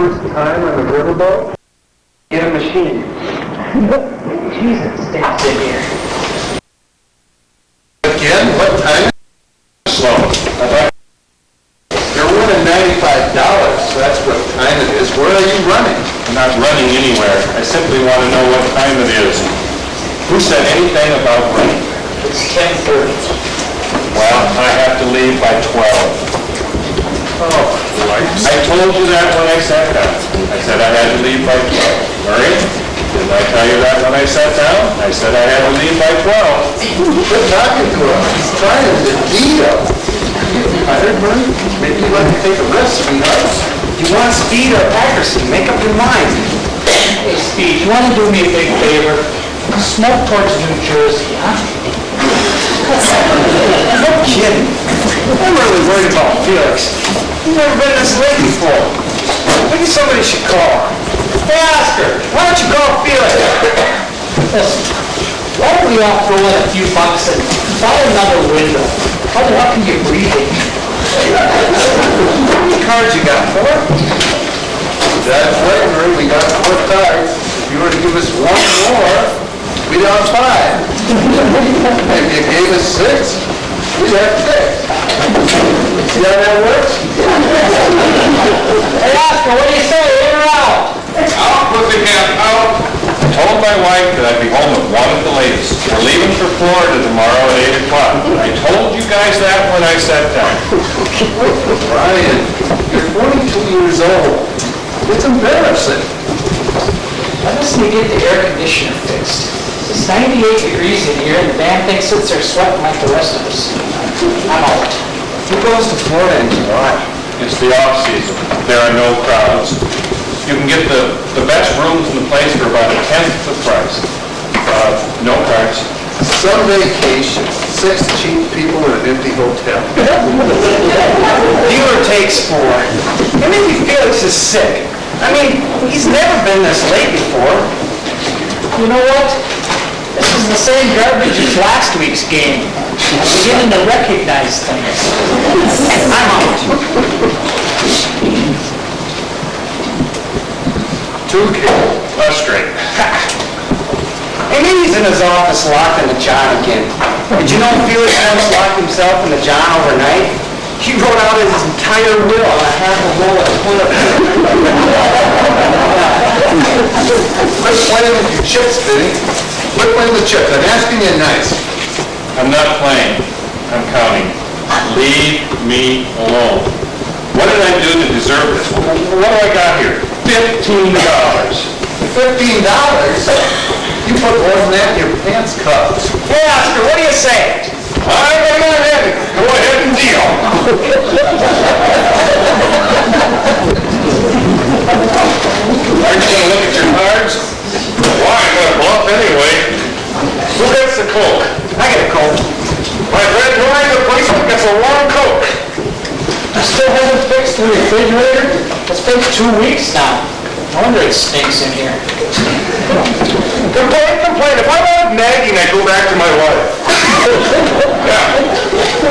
first time on the riverboat? Get a machine. Jesus, Dad's in here. Again? What time? Slow. You're winning $95. That's what time it is. Where are you running? I'm not running anywhere. I simply want to know what time it is. Who said anything about running? It's 10:30. Well, I have to leave by 12. Oh, I told you that when I sat down. I said I had to leave by 12. Murray, didn't I tell you that when I sat down? I said I had to leave by 12. quit talking to him. He's trying to deal. I heard, Murray. Maybe you'd like to take a risk, sweetheart. You want speed or accuracy? Make up your mind. Hey, Speed, you want to do me a big favor? Smoke towards New Jersey, huh? No kidding. I'm really worried about Felix. He's never been this late before. Maybe somebody should call. Hey, Oscar, why don't you call Felix? Listen, why don't we all throw in a few bucks and buy another window? How the hell can you breathe it? How many cards you got, 4? That's right, Murray. We got 4 cards. If you were to give us one more, we'd have 5. If you gave us 6, we'd have 6. See how that works? Hey, Oscar, what do you say? In or out? Out, pussycat, out. I told my wife that I'd be home at 1 at the latest. We're leaving for Florida tomorrow at 8 o'clock. I told you guys that when I sat down. Brian, you're 22 years old. It's embarrassing. I just need to get the air conditioner fixed. It's 98 degrees in here, and the damn thing sits there sweating like the rest of us. I'm out. Who goes to Florida in July? It's the off-season. There are no crowds. You can get the best rooms in the place for about 1/10 the price. No cards. Some vacation. 6 cheap people in an empty hotel. Dealer takes 4. And maybe Felix is sick. I mean, he's never been this late before. You know what? This is the same garbage as last week's game. I'm beginning to recognize things. I'm out. 2 kids. Straight. Hey, maybe he's in his office locked in the John again. Did you know Felix once locked himself in the John overnight? He wrote out his entire will on a half a roll of toilet paper. Quit playing with your chips, Vinny. Quit playing with chips. I'm asking you nice. I'm not playing. I'm counting. Leave me alone. What did I do to deserve this? What do I got here? $15. $15? You put more than that in your pants cuffs. Hey, Oscar, what do you say? I'm going to go ahead and deal. Aren't you going to look at your cards? Why, I'm going to bluff anyway. Who gets the Coke? I get a Coke. My friend, who ain't the policeman gets a warm Coke. You still haven't fixed the refrigerator? It's been 2 weeks now. No wonder it stinks in here. Complain. If I want nagging, I go back to my wife. Yeah.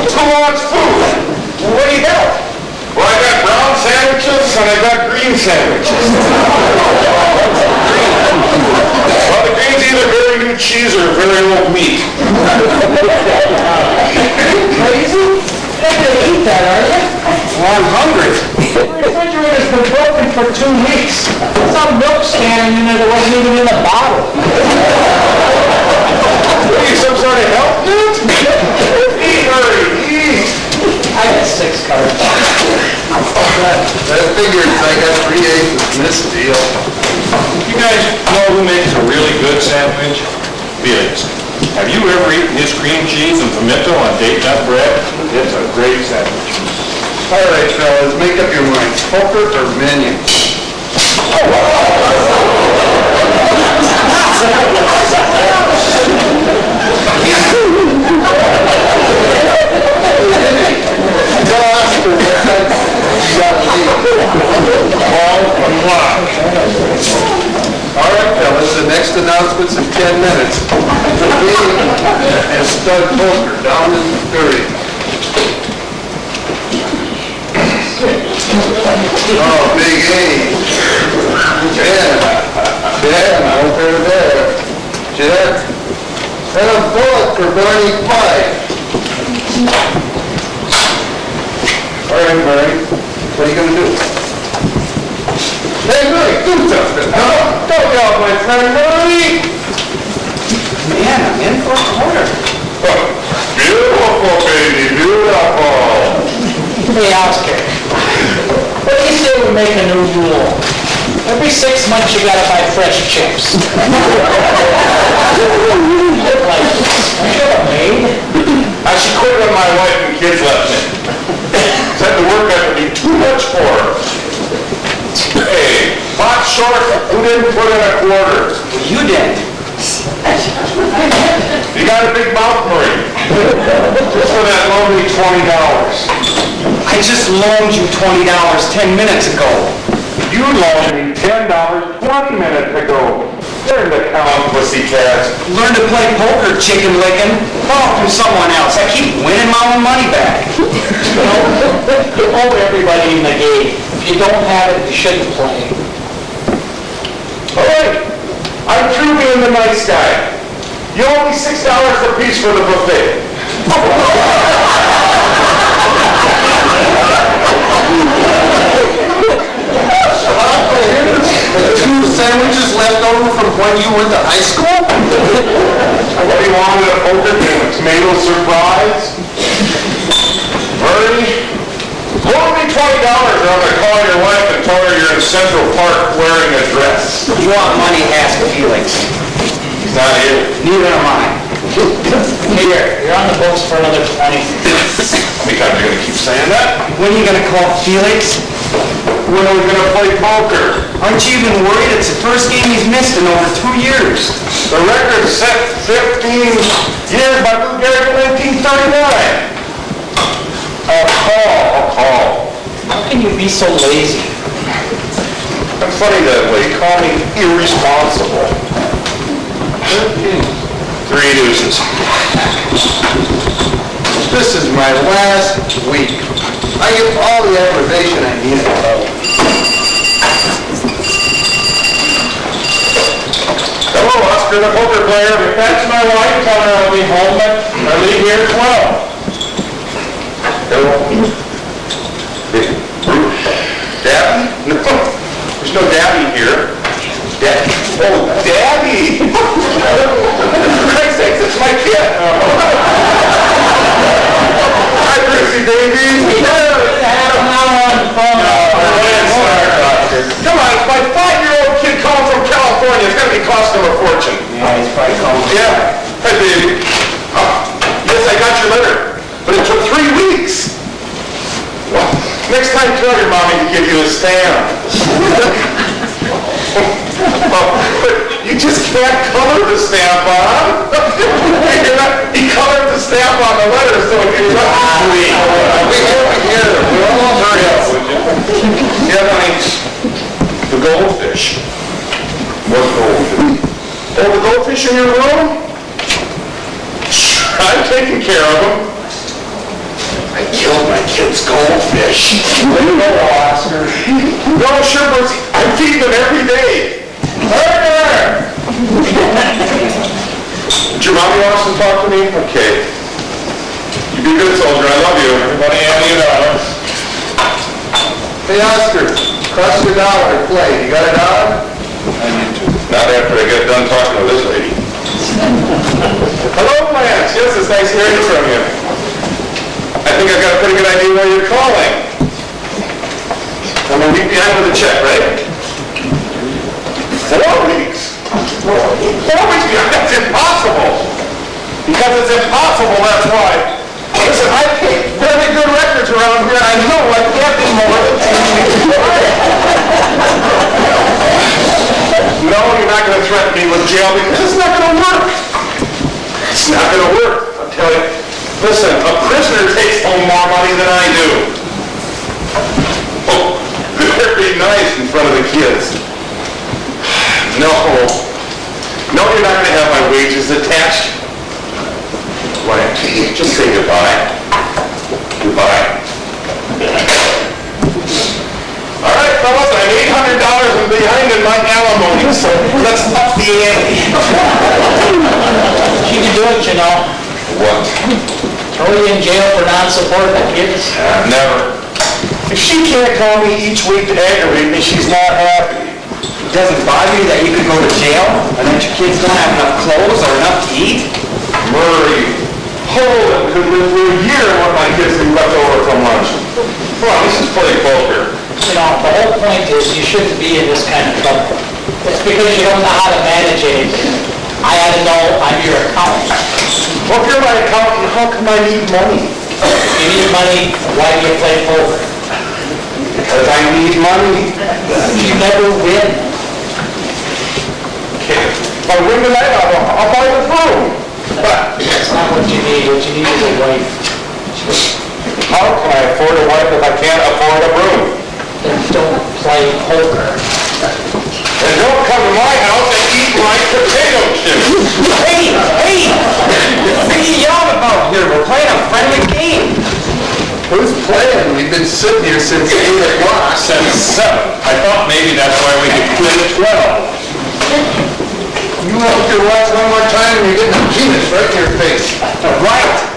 Who wants food? Well, what do you got? Well, I got brown sandwiches and I got green sandwiches. Well, the green's either very new cheese or very old meat. Crazy? You're not going to eat that, are you? Well, I'm hungry. The refrigerator's been broken for 2 weeks. Some milk standing in there that wasn't even in the bottle. What are you, some sort of help, dude? Eat, hurry, eat. I got 6 cards. That figures I got 3/8 in this deal. You guys know who makes a really good sandwich? Felix. Have you ever eaten his cream cheese and pimento on date nut bread? It's a great sandwich. All right, fellas, make up your minds. Poker or menu? All right, fellas, the next announcement's in 10 minutes. The game is stud poker down in 30. Oh, Big A. Jack. And a bullet for Bernie Pike. All right, Bernie, what are you gonna do? Hey, Bernie, do something. No, don't yell at my friend, Bernie. Man, I'm in for a quarter. Beautiful, baby, beautiful. Hey, Oscar, what do you say we make a new rule? Every 6 months you gotta buy fresh chips. Like, you're a maid. I should quit when my wife and kids left me. Said the work had to be too much for her. Hey, pot short, who didn't put in a quarter? You did. You got a big mouth, Marie. Just for that lonely $20. I just loaned you $20 10 minutes ago. You loaned me $10 20 minutes ago. Learn to count, pussycat. Learn to play poker, chicken licking. Borrow from someone else. I keep winning my own money back. You owe everybody in the game. If you don't have it, you shouldn't play. All right, I'm through being the nice guy. You owe me $6 a piece for the buffet. Two sandwiches left over from when you went to high school? What do you want at a poker game? A tomato surprise? Bernie, loan me $20 or I'm going to call your wife and tell her you're in Central Park wearing a dress. You want money, ask Felix. He's not here. Neither am I. Here, you're on the books for another 20. How many times are you going to keep saying that? When are you gonna call Felix? When are we going to play poker? Aren't you even worried? It's the first game he's missed in over 2 years. The record set 15 years by Lou Gehrig in 1939. I'll call. How can you be so lazy? I'm funny that way. Call me irresponsible. 3 deuces. This is my last week. I get all the aggravation I need at home. Hello, Oscar, the poker player. If that's my wife, tell her I'll be home, but I leave here at 12. Hello? Dabby? No, there's no Dabby here. Oh, Dabby! For Christ's sakes, it's my kid. Hi, Chrissy, baby. Come on, it's my 5-year-old kid calling from California. It's going to be costing him a fortune. Yeah, he's probably calling. Yeah. Hi, baby. Yes, I got your letter, but it took 3 weeks. Well, next time, tell your mommy to give you a stamp. But you just can't color the stamp on. He colored the stamp on the letter, so if you're not sweet. We'll all hurry up, would you? Yeah, honey. The goldfish. What goldfish? Oh, the goldfish in your room? I'm taking care of them. I killed my kid's goldfish. Way to go, Oscar. No, sure, but I'm feeding them every day. Murder! Did your mommy want to talk to me? Okay. You be good, soldier. I love you. Everybody, Annie and Anna. Hey, Oscar, cost you $1 to play. You got $1? I need to. Not after I get done talking to this lady. Hello, Lance. Yes, it's nice hearing from you. I think I've got a pretty good idea why you're calling. I'm a week behind with a check, right? 4 weeks? 4 weeks behind? That's impossible. Because it's impossible, that's why. Listen, I keep very good records around here, and I know I can't be more than 2 weeks behind. No, you're not going to threaten me with jail because it's not going to work. It's not going to work, I'll tell you. Listen, a prisoner takes home more money than I do. Oh, very nice in front of the kids. No. No, you're not going to have my wages attached. Why, just say goodbye. Goodbye. All right, fellas, I'm $800 behind in my alimony, so let's up the ante. do it, you know. What? Throw you in jail for non-supporting kids. Never. If she can't call me each week to aggravate me, she's not happy. It doesn't bother you that you could go to jail and that your kids don't have enough clothes or enough to eat? Murray, Holden could live for a year on what my kids leave left over from lunch. Come on, this is play poker. You know, the whole point is you shouldn't be in this kind of trouble. It's because you don't know how to manage anything. I had to know I'm your accountant. Well, if you're my accountant, how come I need money? You need money, why do you play poker? Because I need money. You never win. Okay. If I win tonight, I'll buy the phone. But That's not what you need. What you need is a wife. how can I afford a wife if I can't afford a broom? Then don't play poker. And don't come to my house and eat my potato chips. Hey! What are you yelling about here? We're playing a friendly game. Who's playing? We've been sitting here since 8 o'clock. Since 7. I thought maybe that's why we could quit at 12. You have to watch one more time and you're getting a penis right in your face.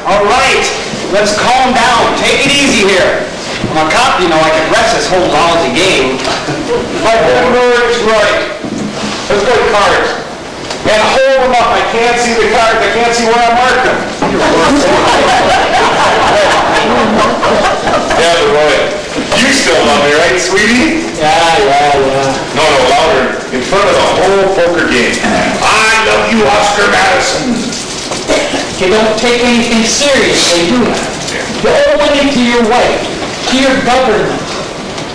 All right. Let's calm down. Take it easy here. I'm a cop, you know, I can rest this whole lousy game. My friend Murray's right. Let's go to cards. And hold them up. I can't see the cards. I can't see where I marked them. Yeah, but Roy, you still love me, right, sweetie? Yeah. No, louder. In front of the whole poker game. I love you, Oscar Madison. You don't take anything seriously, do you? You owe money to your wife, to your government,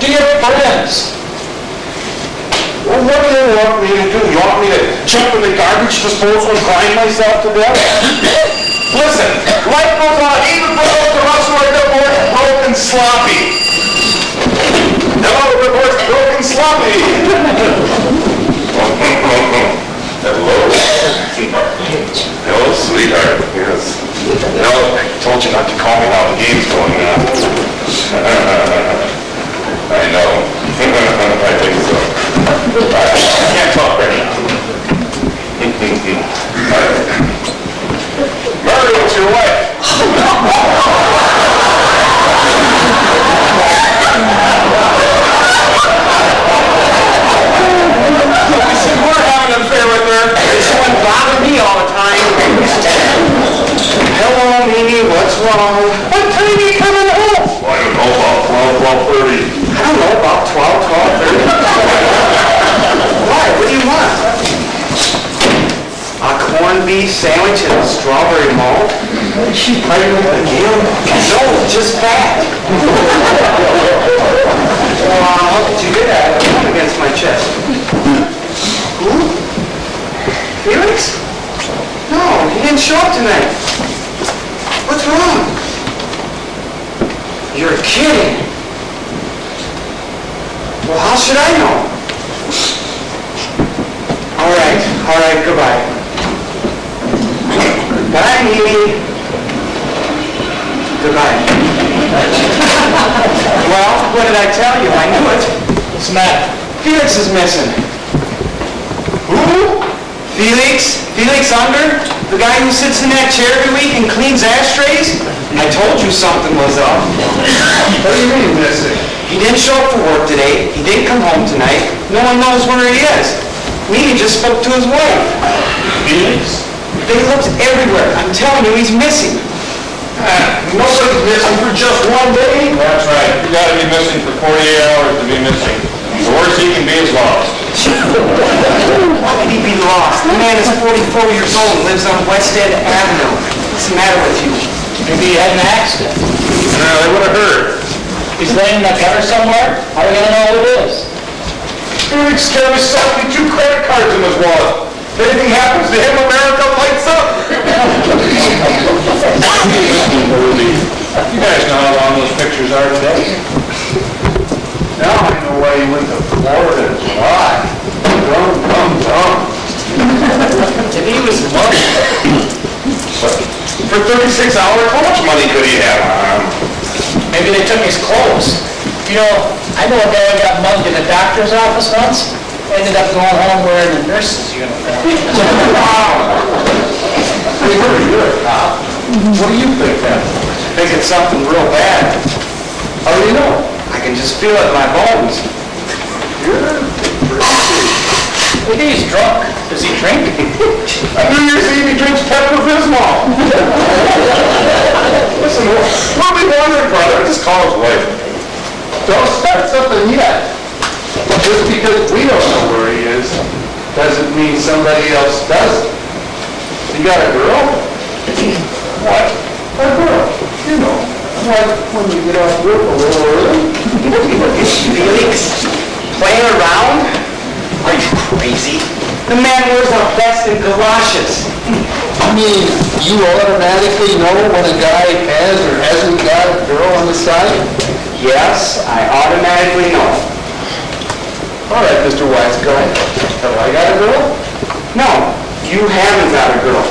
to your friends. Well, what do you want me to do? You want me to jump in the garbage disposal and grind myself to death? Listen, life goes on even for those of us who are divorced, broke and sloppy. Hello, divorced, broke and sloppy. Hello. Hello, sweetheart. Yes. No, I told you not to call me while the game's going on. I know. I think so. I can't talk right now. Murray, it's your wife. Listen, we're having an affair with her. This one bother me all the time. Hello, Mimi, what's wrong? What time are you coming home? I don't know, about 12:30. I don't know, about 12:30. Why? What do you want? A corned beef sandwich and a strawberry malt? Is she pregnant again? No, just fat. How did you get that? Come against my chest. Who? Felix? No, he didn't show up tonight. What's wrong? You're kidding. Well, how should I know? All right, goodbye. Bye, Mimi. Goodbye. Well, what did I tell you? I knew it. What's the matter? Felix is missing. Who? Felix? Felix Unger? The guy who sits in that chair every week and cleans ashtrays? I told you something was up. What do you mean missing? He didn't show up for work today. He didn't come home tonight. No one knows where he is. Mimi just spoke to his wife. Felix? They looked everywhere. I'm telling you, he's missing. Nobody's missing for just one day. That's right. You gotta be missing for 48 hours to be missing. The worst he can be is lost. Why would he be lost? The man is 44 years old and lives on West End Avenue. What's the matter with you? Maybe he had an accident. No, they would have heard. He's laying in the gutter somewhere. How are we gonna know who it is? Felix carries 72 credit cards in his wallet. If anything happens to him, America lights up. You guys know how long those pictures are today? Now I know why you went to Florida in July. Dumb. If he was mugged, For 36 hours, how much money could he have? Maybe they took his clothes. You know, I know a guy who got mugged in a doctor's office once. Ended up going home wearing a nurse's uniform. Wow. Hey, you're a cop. What do you think then? I think it's something real bad. How do you know? I can just feel it in my bones. Maybe he's drunk. Does he drink? On New Year's Eve, he drinks Pepto-Bismol. Listen, what are we wondering, brother? Just call his wife. Don't start something yet. Just because we don't know where he is, doesn't mean somebody else does. You got a girl? What? A girl. You know, like when you get off work a little early. Felix? Playing around? Are you crazy? The man wears our best in galoshes. I mean, you automatically know when a guy has or hasn't got a girl on the side? Yes, I automatically know. All right, Mr. Wise, go ahead. Have I got a girl? No, you haven't got a girl.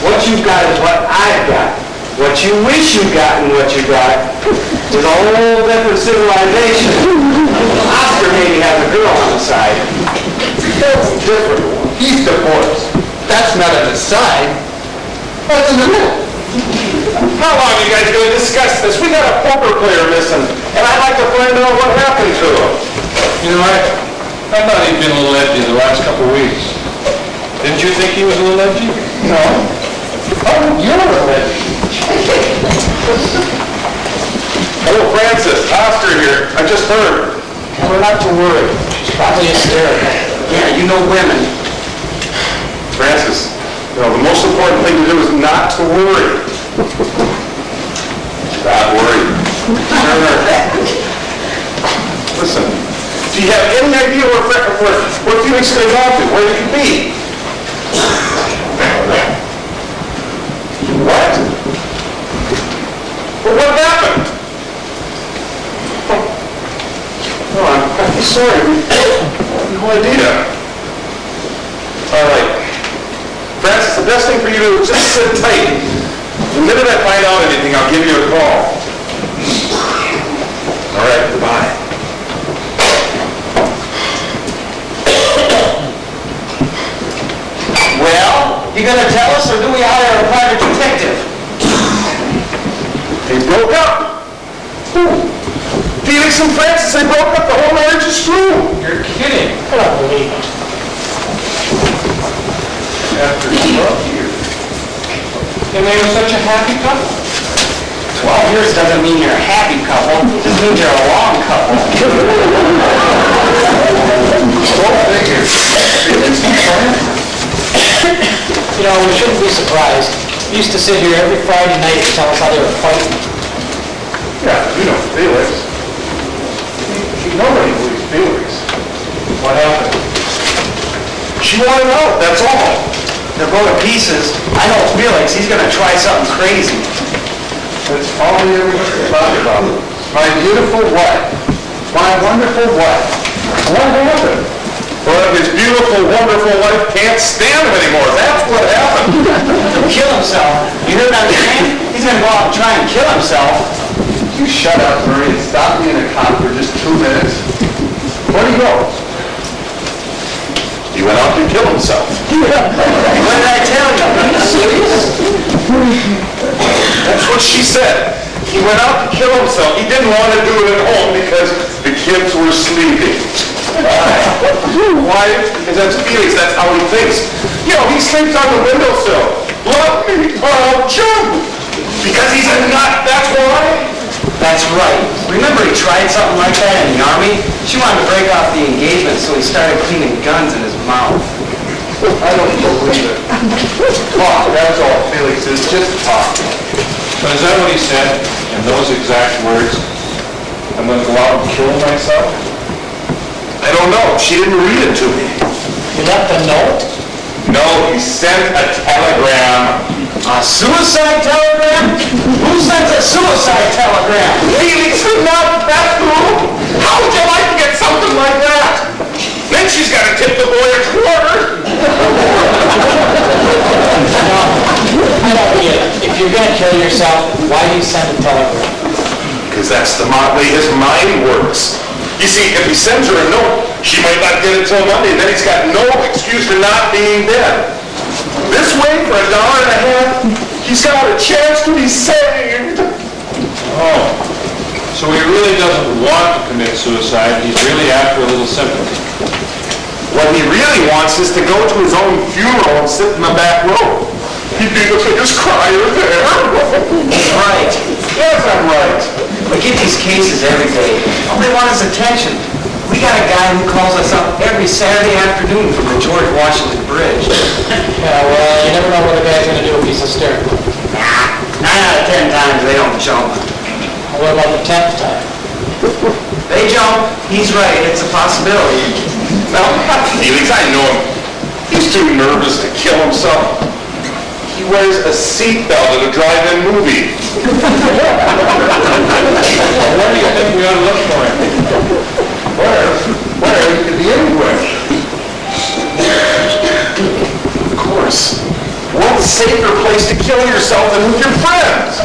What you've got is what I've got. What you wish you got and what you got is a whole different civilization. Oscar maybe has a girl on the side. That's different. He's divorced. That's not an aside. That's in the middle. How long are you guys going to discuss this? We got a poker player missing, and I'd like to find out what happened to him. You know, I thought he'd been a little edgy the last couple of weeks. Didn't you think he was a little edgy? No. Oh, you're a legend. Hello, Francis. Oscar here. I just heard. Tell her not to worry. She's probably hysterical. Yeah, you know women. Francis, you know, the most important thing to do is not to worry. Not worry. Listen, do you have any idea where Felix could have gone to, where he could be? What? Well, what happened? Oh, I'm sorry. No idea. All right. Francis, the best thing for you to do is just sit tight. The minute I find out anything, I'll give you a call. All right, goodbye. Well, you gonna tell us or do we hire a private detective? They broke up. Who? Felix and Francis, they broke up. The whole marriage is through. You're kidding. I don't believe it. After 12 years. And they were such a happy couple. 12 years doesn't mean you're a happy couple. It just means you're a long couple. Go figure. Felix and Francis. You know, we shouldn't be surprised. He used to sit here every Friday night and tell us how they were fighting. Yeah, you know Felix. Nobody believes Felix. What happened? She wanted out, that's all. They'll go to pieces. I know Felix, he's gonna try something crazy. That's all he ever talked about. My beautiful wife. My wonderful wife. What happened? But his beautiful, wonderful wife can't stand him anymore. That's what happened. He'll kill himself. You heard that man? He's gonna go out and try and kill himself. You shut up, Murray, and stop being a cop for just 2 minutes. Where'd he go? He went out to kill himself. What did I tell you? Are you serious? That's what she said. He went out to kill himself. He didn't want to do it at home because the kids were sleeping. Why? Because that's Felix. That's how he thinks. You know, he sleeps on the windowsill. Love me or I'll jump. Because he's a nut. That's why. That's right. Remember he tried something like that in the Army? She wanted to break off the engagement, so he started cleaning guns in his mouth. I don't believe it. Talk, that's all Felix is, just talk. But is that what he said in those exact words? I'm going to go out and kill myself? I don't know. She didn't read it to me. You left a note? No, he sent a telegram. A suicide telegram? Who sends a suicide telegram? Felix, not that room. How would you like to get something like that? Then she's got to tip the boy a quarter. I don't get it. If you're gonna kill yourself, why do you send a telegram? Because that's the way his mind works. You see, if he sends her a note, she might not get it till Monday, then he's got no excuse for not being dead. this way for $1.50, he's got a chance to be saved. Oh, so he really doesn't want to commit suicide, he's really after a little sympathy. What he really wants is to go to his own funeral and sit in the back row. He'd be the biggest crier there. Right. Yes, I'm right. We get these cases every day. All they want is attention. We got a guy who calls us up every Saturday afternoon from the George Washington Bridge. Yeah, well, you never know what a guy's gonna do if he's hysterical. Nah, 9 out of 10 times they don't jump. What about the 10th time? They jump, he's right, it's a possibility. No, Felix, I know him. He's too nervous to kill himself. He wears a seatbelt at a drive-in movie. Where do you think we ought to look for him? Where? He could be anywhere. Of course. What safer place to kill yourself than with your friends?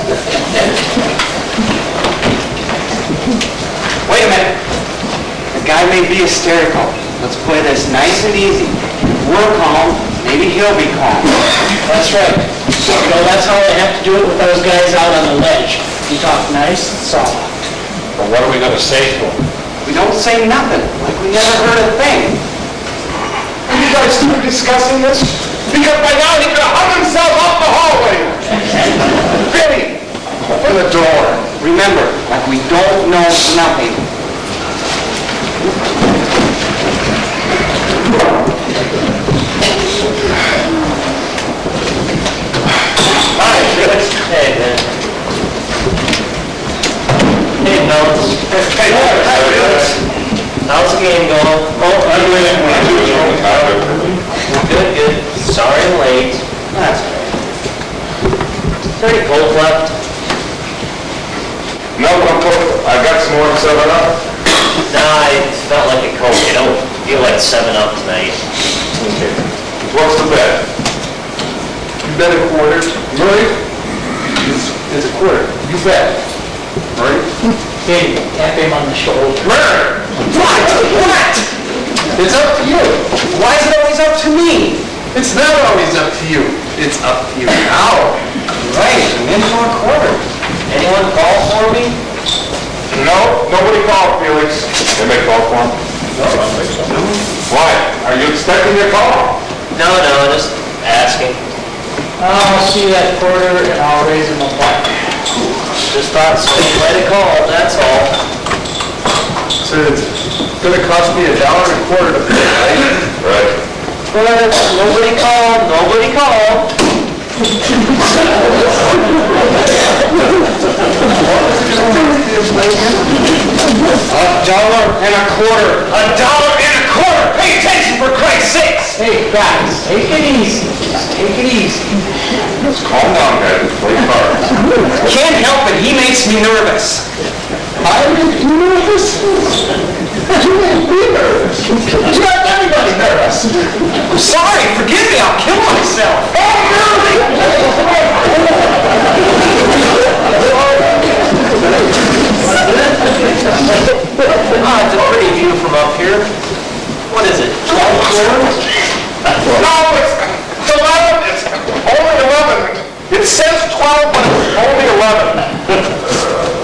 Wait a minute. The guy may be hysterical. Let's play this nice and easy. We're calm, maybe he'll be calm. That's right. You know, that's how they have to do it with those guys out on the ledge. You talk nice and soft. But what are we gonna say to him? We don't say nothing, like we never heard a thing. Are you guys still discussing this? Because by now he could have hung himself off the hallway. Vinny, open the door. Remember, like we don't know nothing. Hi, Felix. Hey, man. Hey, Notes. Hey, hi, Felix. How's the game going? Oh, I'm waiting for you. Good, good. Sorry I'm late. That's all right. Is there any cold left? No, I'm cold. I got some more 7-Up. Nah, I felt like a Coke. I don't feel like 7-Up tonight. What's the bet? You bet a quarter. Murray? It's a quarter. You bet. Murray? Hey, tap him on the shoulder. Murray! What? It's up to you. Why is it always up to me? It's not always up to you. It's up to you now. Right, I'm in for a quarter. Anyone call for me? No, nobody called, Felix. Anybody call for him? No, I don't think so. Why? Are you expecting a call? No, just asking. I'll see that quarter and I'll raise him a buck. Just thought somebody might have called, that's all. So it's gonna cost me $1.25 to pay, right? Right. But nobody called. $1.25. Pay attention for Christ's sakes! Hey, guys, take it easy. Just take it easy. Just calm down, guys. Play cards. Can't help it, he makes me nervous. I make you nervous? You make me nervous. You got anybody nervous. I'm sorry, forgive me, I'll kill myself. It's a pretty view from up here. What is it, 12 floors? No, it's 11. It's only 11. It says 12, but it's only 11.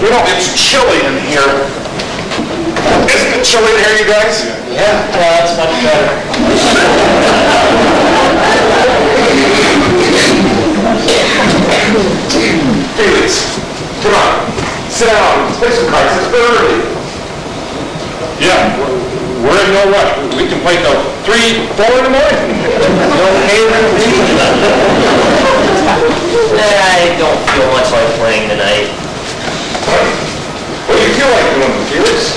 You know, it's chilly in here. Isn't it chilly in here, you guys? Yeah, that's much better. Felix, come on. Sit down. Let's play some cards. It's been early. Yeah, we're in no rush. We can play till 3, 4 in the morning. I don't feel much like playing tonight. What do you feel like doing, Felix?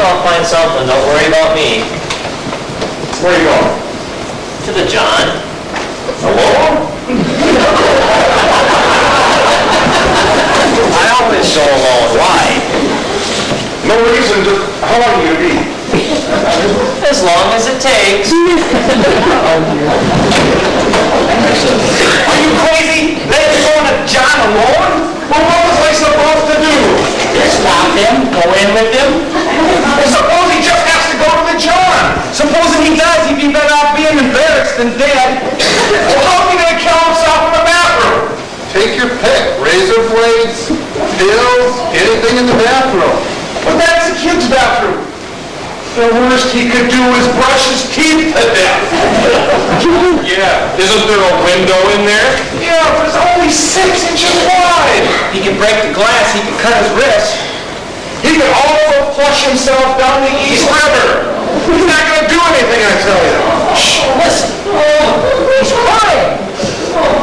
I'll find something, don't worry about me. Where are you going? To the John. Alone? I always go alone, why? No reason to... How long are you going to be? As long as it takes. Are you crazy? Let me go to John alone? Well, what was I supposed to do? Stop him, go in with him. Suppose he just has to go to the John. Supposing he does, he'd be better off being embarrassed than dead. Well, how are you gonna kill himself in the bathroom? Take your pick, razor blades, pills, anything in the bathroom. Well, that's the kid's bathroom. The worst he could do is brush his teeth to death. Yeah, isn't there a window in there? Yeah, but it's only 6 inches wide. He can break the glass, he can cut his wrist. He can also flush himself down the East River. He's not gonna do anything, I tell you. Shh, listen. He's crying.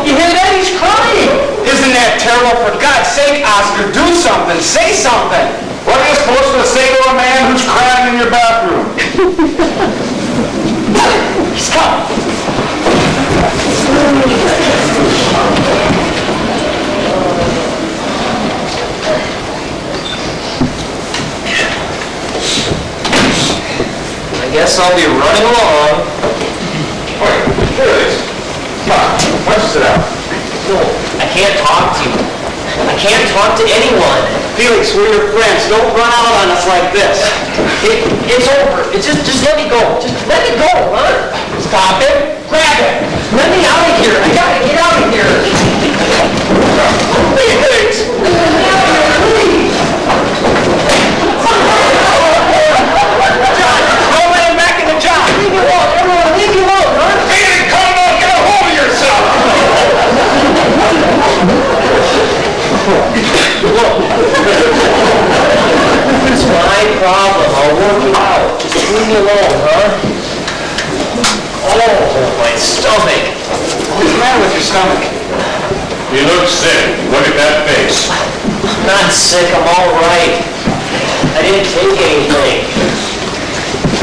You hear that? He's crying. Isn't that terrible? For God's sake, Oscar, do something, say something. What are you supposed to say to a man who's crying in your bathroom? He's coming. I guess I'll be running along. Wait, here it is. Come on, why don't you sit down? No, I can't talk to you. I can't talk to anyone. Felix, we're your friends. Don't run out on us like this. It's over. Just let me go. Just let me go, huh? Stop it. Grab it. Let me out of here. I gotta get out of here. Felix! Let me out of here, please. John, don't let him back in the job. Leave me alone. Everyone, leave me alone, huh? Felix, come on, get a hold of yourself. It's my problem. I'll work it out. Just leave me alone, huh? Oh, my stomach. What's the matter with your stomach? You look sick. Look at that face. I'm not sick. I'm all right. I didn't take anything.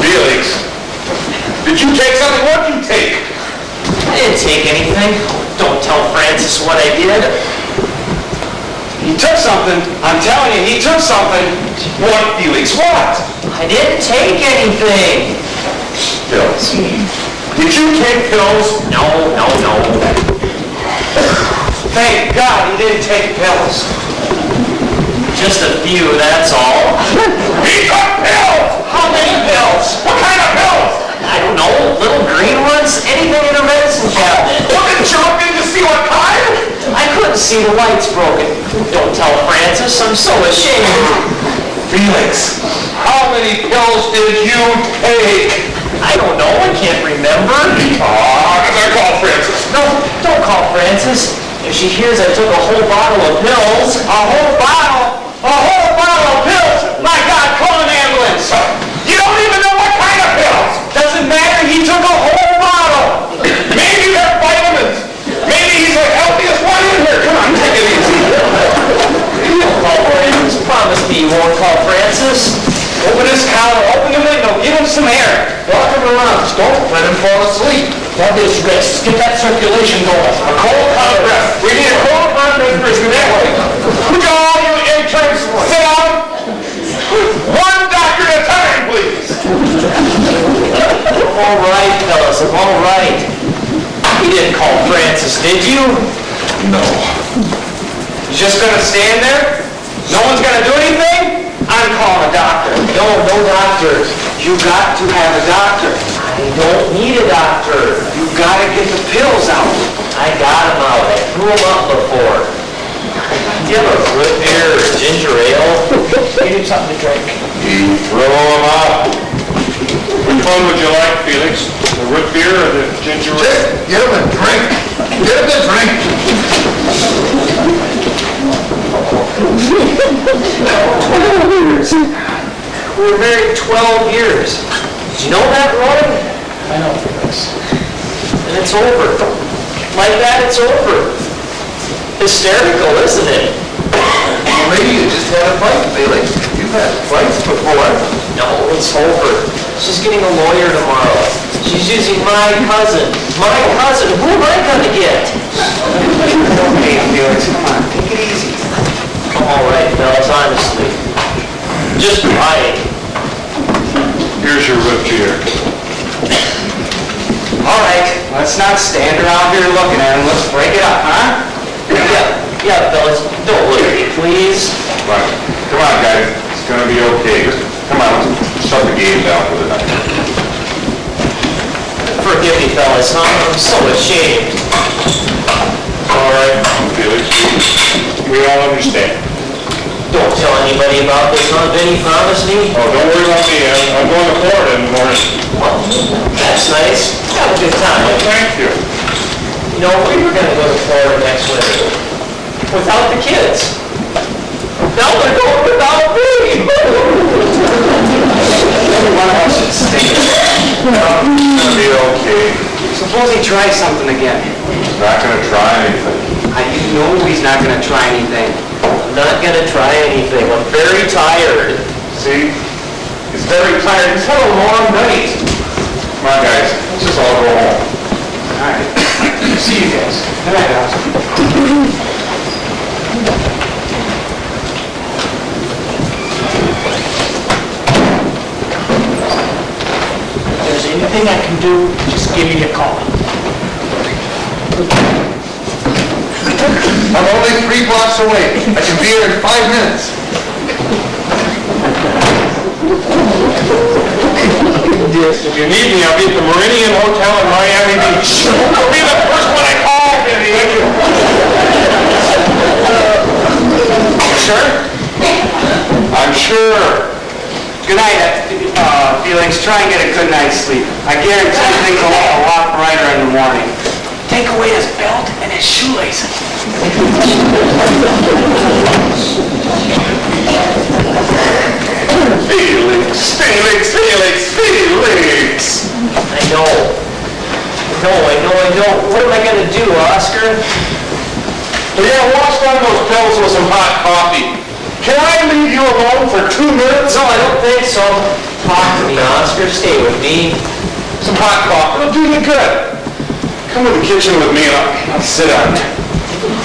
Felix, did you take something? What did you take? I didn't take anything. Don't tell Francis what I did. He took something. I'm telling you, he took something. What, Felix? What? I didn't take anything. Pills. Did you take pills? No. Thank God he didn't take pills. Just a few, that's all. He took pills! How many pills? What kind of pills? I don't know, little green ones, anything in a medicine cabinet. Well, didn't you look in to see what kind? I couldn't see the lights broken. Don't tell Francis, I'm so ashamed. Felix, how many pills did you take? I don't know, I can't remember. I call Francis. No, don't call Francis. If she hears I took a whole bottle of pills. A whole bottle? A whole bottle of pills? My God, call an ambulance. You don't even know what kind of pills. Doesn't matter, he took a whole bottle. Maybe they're vitamins. Maybe he's the healthiest one in here. Come on, take it easy. You don't call Francis. Promise me you won't call Francis. Open his collar, open the window, give him some air. Walk him around, don't let him fall asleep. That is rest. Get that circulation going. A cold hot breath. We need a cold hot breath that way. Would you all you interns sit down? One doctor at a time, please. I'm all right, fellas. I'm all right. You didn't call Francis, did you? No. You just gonna stand there? No one's gonna do anything? I'm calling a doctor. No doctor. You got to have a doctor. I don't need a doctor. You gotta get the pills out. I got him out. I threw him up before. Do you have a root beer or ginger ale? You need something to drink. He threw him up. Which one would you like, Felix? The root beer or the ginger ale? Just get him a drink. Get him a drink. We were married 12 years. Did you know that, Roy? I know, Felix. And it's over. Like that, it's over. Hysterical, isn't it? Well, maybe you just had a fight, Felix. You've had fights before. No, it's over. She's getting a lawyer tomorrow. She's using my cousin. My cousin. Who am I gonna get? Okay, Felix, come on, take it easy. I'm all right, fellas, honestly. Just lying. Here's your root beer. All right, let's not stand around here looking at him. Let's break it up, huh? Yeah, fellas, don't look at me, please. Come on, guys. It's gonna be okay. Just come on, let's shut the game down for the night. Forgive me, fellas, huh? I'm so ashamed. All right, Felix, we all understand. Don't tell anybody about this, huh, Vinny? Promise me? Oh, don't worry about me, I'm going to Florida in the morning. Well, that's nice. Have a good time. Thank you. You know, we were gonna go to Florida next winter without the kids. Now they're going without me. Everyone else should stay. It's gonna be okay. Suppose he tries something again. He's not gonna try anything. You know he's not gonna try anything. I'm not gonna try anything. I'm very tired. See? He's very tired. He's had a long night. Come on, guys. Let's just all go home. All right. See you guys. Good night, Oscar. If there's anything I can do, just give me a call. I'm only 3 blocks away. I can be here in 5 minutes. If you need me, I'll be at the Meridian Hotel in Miami Beach. I'll be the first one I call, Vinny. Sure? I'm sure. Good night, Felix. Try and get a good night's sleep. I guarantee things will look a lot brighter in the morning. Take away his belt and his shoelaces. Felix. I know. What am I gonna do, Oscar? Well, yeah, wash down those pills with some hot coffee. Can I leave you alone for 2 minutes? No, I don't think so. Talk to me, Oscar. Stay with me. Some hot coffee. It'll do you good. Come to the kitchen with me and I'll sit down.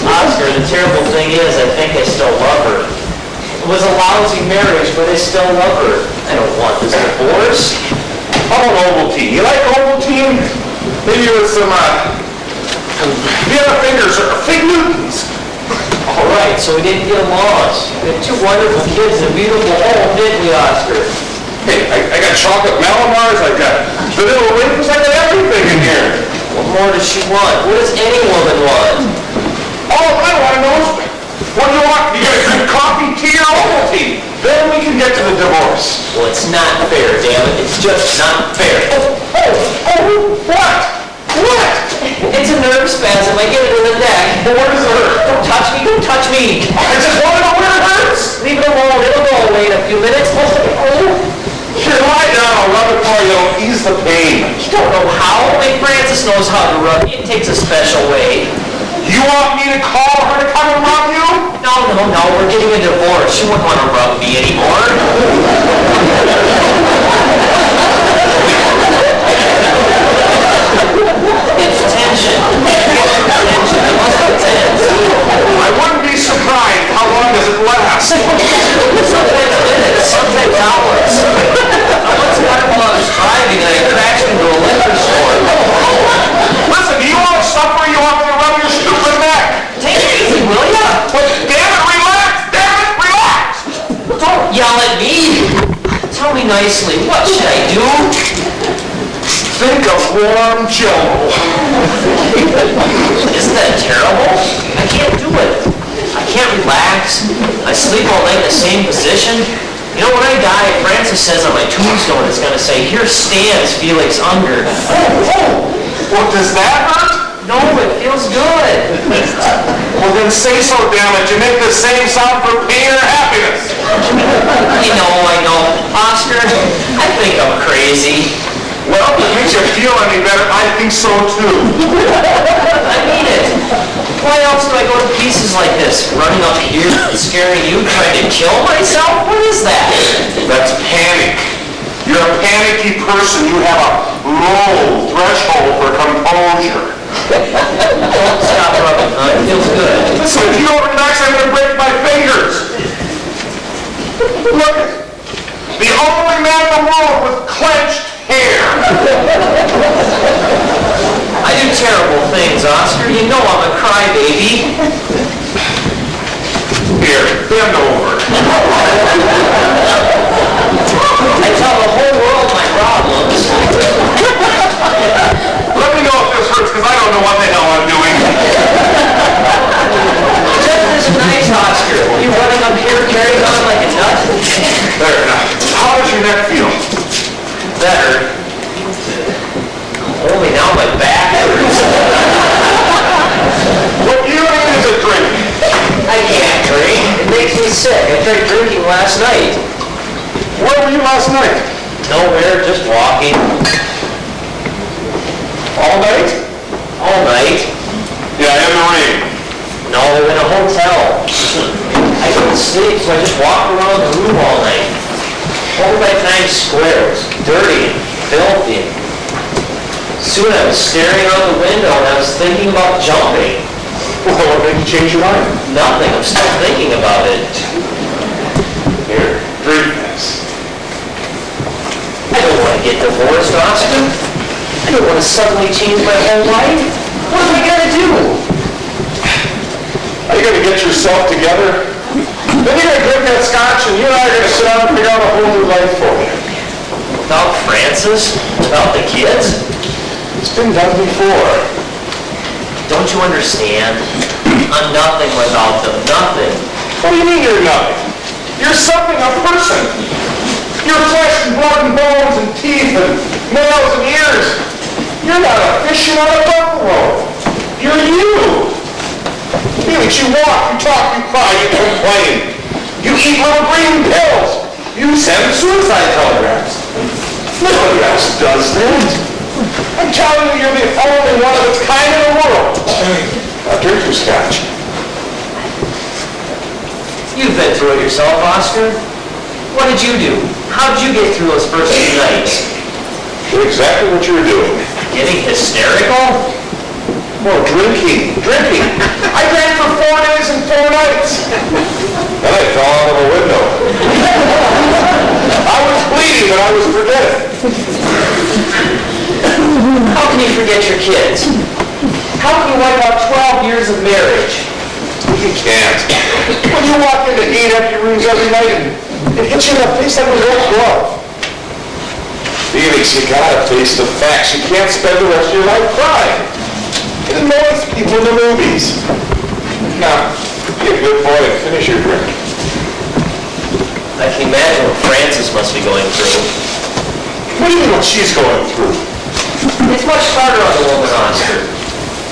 Oscar, the terrible thing is, I think I still love her. It was a lousy marriage, but I still love her. I don't want this divorce. How about Ovaltine? You like Ovaltine? Maybe with some, Vienna fingers or Fig Newtons. All right, so we didn't get lost. We had 2 wonderful kids and a beautiful home, didn't we, Oscar? Hey, I got chocolate Malamars, I got vanilla wafers, I got everything in here. What more does she want? What does any woman want? All I want to know is, what do you want? You guys drink coffee, tea, or Ovaltine? Then we can get to the divorce. Well, it's not fair, damn it. It's just not fair. What? What? It's a nerve spasm. I get it in the neck. Well, where does it hurt? Don't touch me. Don't touch me. I just want to know where it hurts. Leave it alone. It'll go away in a few minutes. Here, lie down. I'll rub it for you. It'll ease the pain. You don't know how? Big Francis knows how to rub me. It takes a special way. You want me to call her to come and rub you? No. We're getting a divorce. She wouldn't want to rub me anymore. It's tension. It must be tense. I wouldn't be surprised. How long does it last? Sometimes minutes, sometimes hours. I once got it while I was driving and I crashed into a liquor store. Listen, do you want to suffer or you want me to rub your stupid neck? Take it easy, will ya? But damn it, relax! Damn it, relax! Don't yell at me. Tell me nicely, what should I do? Think of warm Jello. Isn't that terrible? I can't do it. I can't relax. I sleep all night in the same position. You know, when I die, Francis says on my tombstone, it's going to say, here stands Felix Unger. What, does that hurt? No, it feels good. Well, then say so, damn it. You make the same sound for pain or happiness. I know. Oscar, I think I'm crazy. Well, if it makes you feel any better, I think so too. I mean it. Why else do I go to pieces like this? Running up here, scaring you, trying to kill myself? What is that? That's panic. You're a panicky person. You have a low threshold for composure. Don't stop rubbing, huh? It feels good. Listen, if you don't relax, I'm going to break my fingers. Look, the only man in the world with clenched hair. I do terrible things, Oscar. You know I'm a crybaby. Here, bend over. I tell the whole world my problems. sick. I tried drinking last night. Where were you last night? Nowhere, just walking. All night? All night. Yeah, in the rain. No, in a hotel. I couldn't sleep, so I just walked around the room all night. Over by Times Square. It was dirty and filthy. Soon I was staring out the window and I was thinking about jumping. Well, what made you change your mind? Nothing, I'm still thinking about it. Here, drink this. I don't want to get divorced, Oscar. I don't want to suddenly change my whole life. What am I going to do? Are you going to get yourself together? Then you're going to drink that scotch and you and I are going to sit down and figure out a whole new life for you. About Francis? About the kids? It's been done before. Don't you understand? I'm nothing without them. Nothing. What do you mean you're nothing? You're something, a person. You're flesh and blood and bones and teeth and nails and ears. You're not a fish, you're not a buffalo. You're you. Felix, you walk, you talk, you cry, you complain. You eat little green pills. You send suicide telegrams. Nobody else does that. I'm telling you, you're the only one of its kind in the world. Now drink your scotch. You've been through it yourself, Oscar. What did you do? How did you get through those first few nights? Exactly what you were doing. Getting hysterical? Well, drinking. I drank for 4 days and 4 nights. Then I fell out of a window. I was bleeding, but I was forgetting. How can you forget your kids? How can you wipe out 12 years of marriage? You can't. When you walk into eat empty rooms every night and it hits you in the face like a rope glove. Felix, you gotta face the facts. You can't spend the rest of your life crying. It annoys people in the movies. Now, be a good boy and finish your drink. I can imagine what Frances must be going through. What do you mean what she's going through? It's much harder on the woman, Oscar.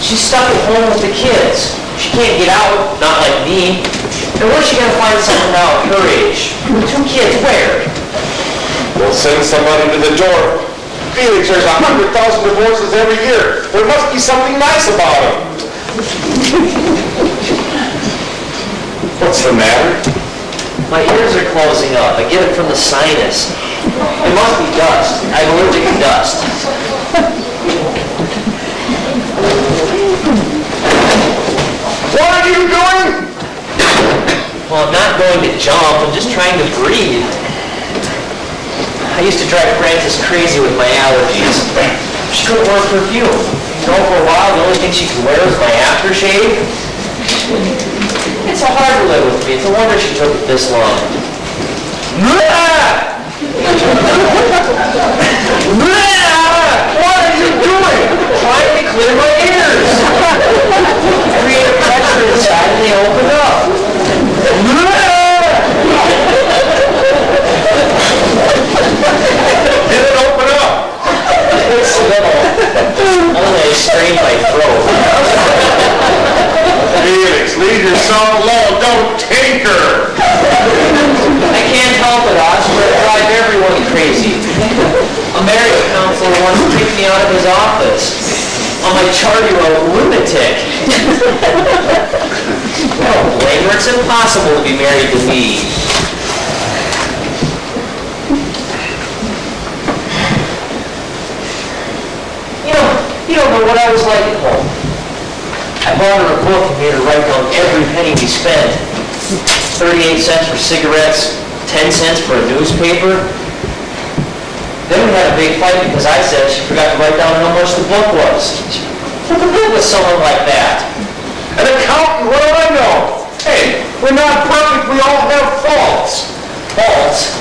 She's stuck at home with the kids. She can't get out, not like me. And where's she gonna find someone now at her age? With 2 kids, where? We'll send somebody to the door. Felix, there's 100,000 divorces every year. There must be something nice about them. What's the matter? My ears are closing up. I get it from the sinus. It must be dust. I'm allergic to dust. What are you doing? Well, I'm not going to jump. I'm just trying to breathe. I used to drive Frances crazy with my allergies. She couldn't wear perfume. You know, for a while, the only thing she could wear was my aftershave. It's so hard to live with me. It's a wonder she took it this long. What are you doing? Trying to clear my ears. I created pressure inside and they opened up. Did it open up? It's little. Only I strained my throat. Felix, leave yourself alone. Don't tinker. I can't help it, Oscar. I drive everyone crazy. A marriage counselor once kicked me out of his office. On my chart, he wrote, lunatic. I don't blame her. It's impossible to be married to me. You don't know what I was like at home. I bought her a book and made her write down every penny we spent. 38 cents for cigarettes, 10 cents for a newspaper. Then we had a big fight because I said she forgot to write down how much the book was. Who could live with someone like that? An accountant, what do I know? Hey, we're not perfect. We all have faults. Faults?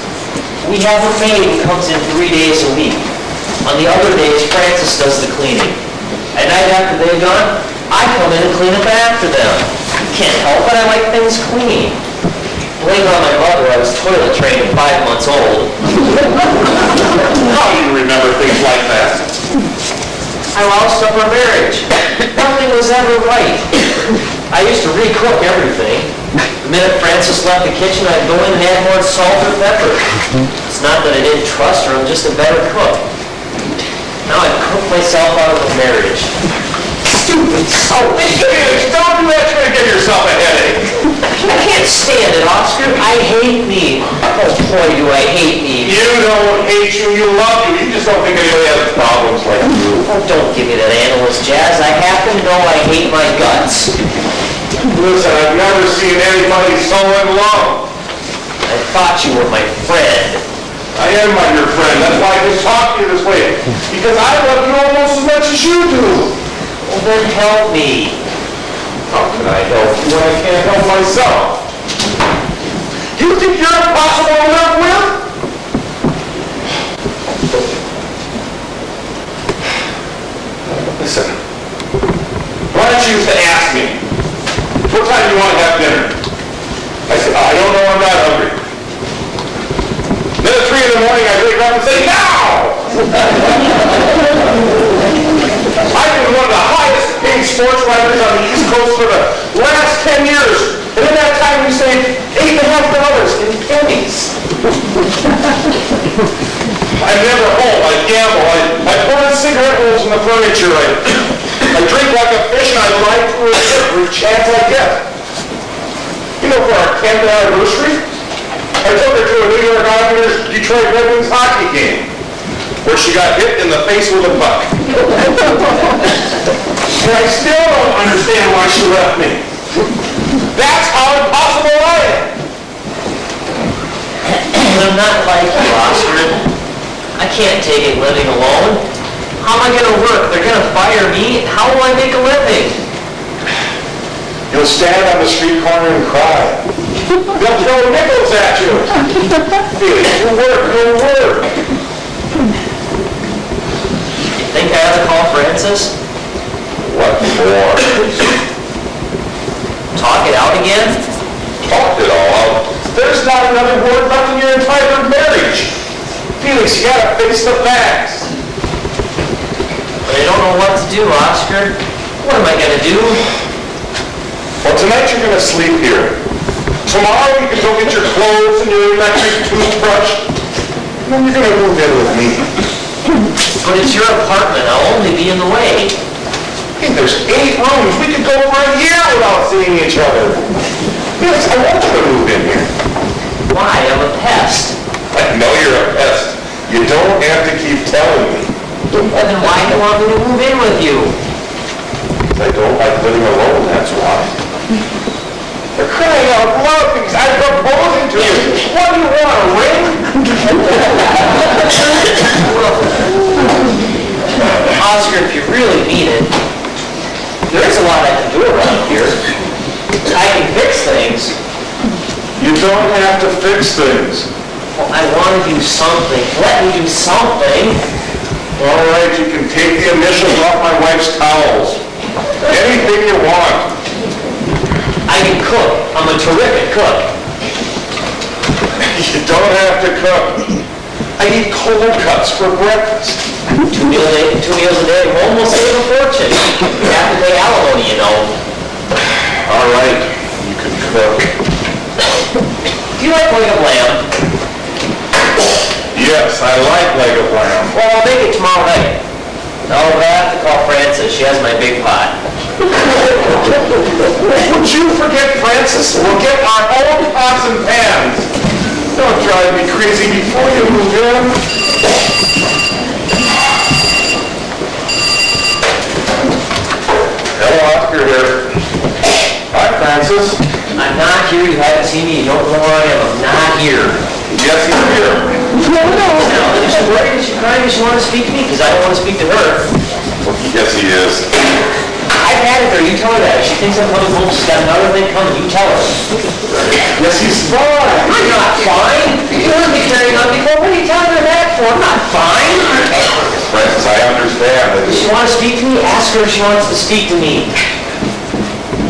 We have a maid who comes in 3 days a week. On the other days, Frances does the cleaning. At night after they're gone, I come in and clean up after them. Can't help it, I like things clean. Blame on my mother, I was toilet trained at 5 months old. How do you remember things like that? I lost up our marriage. Nothing was ever right. I used to recook everything. The minute Frances left the kitchen, I'd go in and add more salt or pepper. It's not that I didn't trust her, I'm just a better cook. Now I've cooked myself out of a marriage. Stupid, selfish. Don't do that, you're gonna give yourself a headache. I can't stand it, Oscar. I hate me. Oh boy, do I hate me. You don't hate you, you love you. You just don't think anybody has problems like you. Oh, don't give me that analyst jazz. I happen to know I hate my guts. Listen, I've never seen anybody so in love. I thought you were my friend. I am your friend. That's why I just talk to you this way. Because I love you almost as much as you do. Well, then help me. How can I help you when I can't help myself? Do you think you're impossible to live with? Listen, why don't you used to ask me, what time do you want to have dinner? I said, I don't know, I'm not hungry. Then at 3 in the morning, I wake up and say, now! I've been one of the highest paid sports writers on the East Coast for the last 10 years. And in that time, we saved $8.50 in pennies. I'm never home. I gamble. I pour in cigarette holes in the furniture. I drink like a fish, and I lie through a ship every chance I get. You know, for our 10th anniversary, I took her to a New York Islanders Detroit Red Wings hockey game, where she got hit in the face with a puck. And I still don't understand why she left me. That's how impossible I am. I'm not like you, Oscar. I can't take it living alone. How am I going to work? They're going to fire me. How will I make a living? You'll stand on the street corner and cry. They'll throw nickels at you. Felix, you work. Think I ought to call Frances? What for? Talk it out again? Talked it all out. There's not another word left in your entire marriage. Felix, you gotta face the facts. But I don't know what to do, Oscar. What am I going to do? Well, tonight you're gonna sleep here. Tomorrow you can go get your clothes and your electric toothbrush. And then you're gonna move in with me. But it's your apartment. I'll only be in the way. Hey, there's 8 rooms. We could go for a year without seeing each other. Felix, I want you to move in here. Why? I'm a pest. I know you're a pest. You don't have to keep telling me. Then why do you want me to move in with you? I don't like living alone, that's why. For crying out loud, things I'm proposing to you. What do you want, a ring? Oscar, if you really mean it, there's a lot I can do around here. I can fix things. You don't have to fix things. Well, I want to do something. Let me do something. All right, you can take the initials off my wife's towels. Anything you want. I can cook. I'm a terrific cook. You don't have to cook. I eat cold cuts for breakfast. 2 meals a day. One will save a fortune. You have to pay alimony, you know. All right, you can cook. Do you like leg of lamb? Yes, I like leg of lamb. Well, I'll make it tomorrow night. No, but I have to call Frances. She has my big pot. Would you forget Francis? We'll get our own pots and pans. Don't drive me crazy before you move in. Hello, Oscar here. Hi, Francis. I'm not here. You haven't seen me. You don't know where I am. I'm not here. Yes, he's here. Now, is she worried? Is she crying? Does she want to speak to me? Because I don't want to speak to her. Yes, he is. I've had it there. You tell her that. If she thinks I'm coming home, she's got another thing coming. You tell her. Yes, he's fine. I'm not fine. You heard me carrying on before. What are you telling her that for? I'm not fine. Francis, I understand. Does she want to speak to me? Ask her if she wants to speak to me.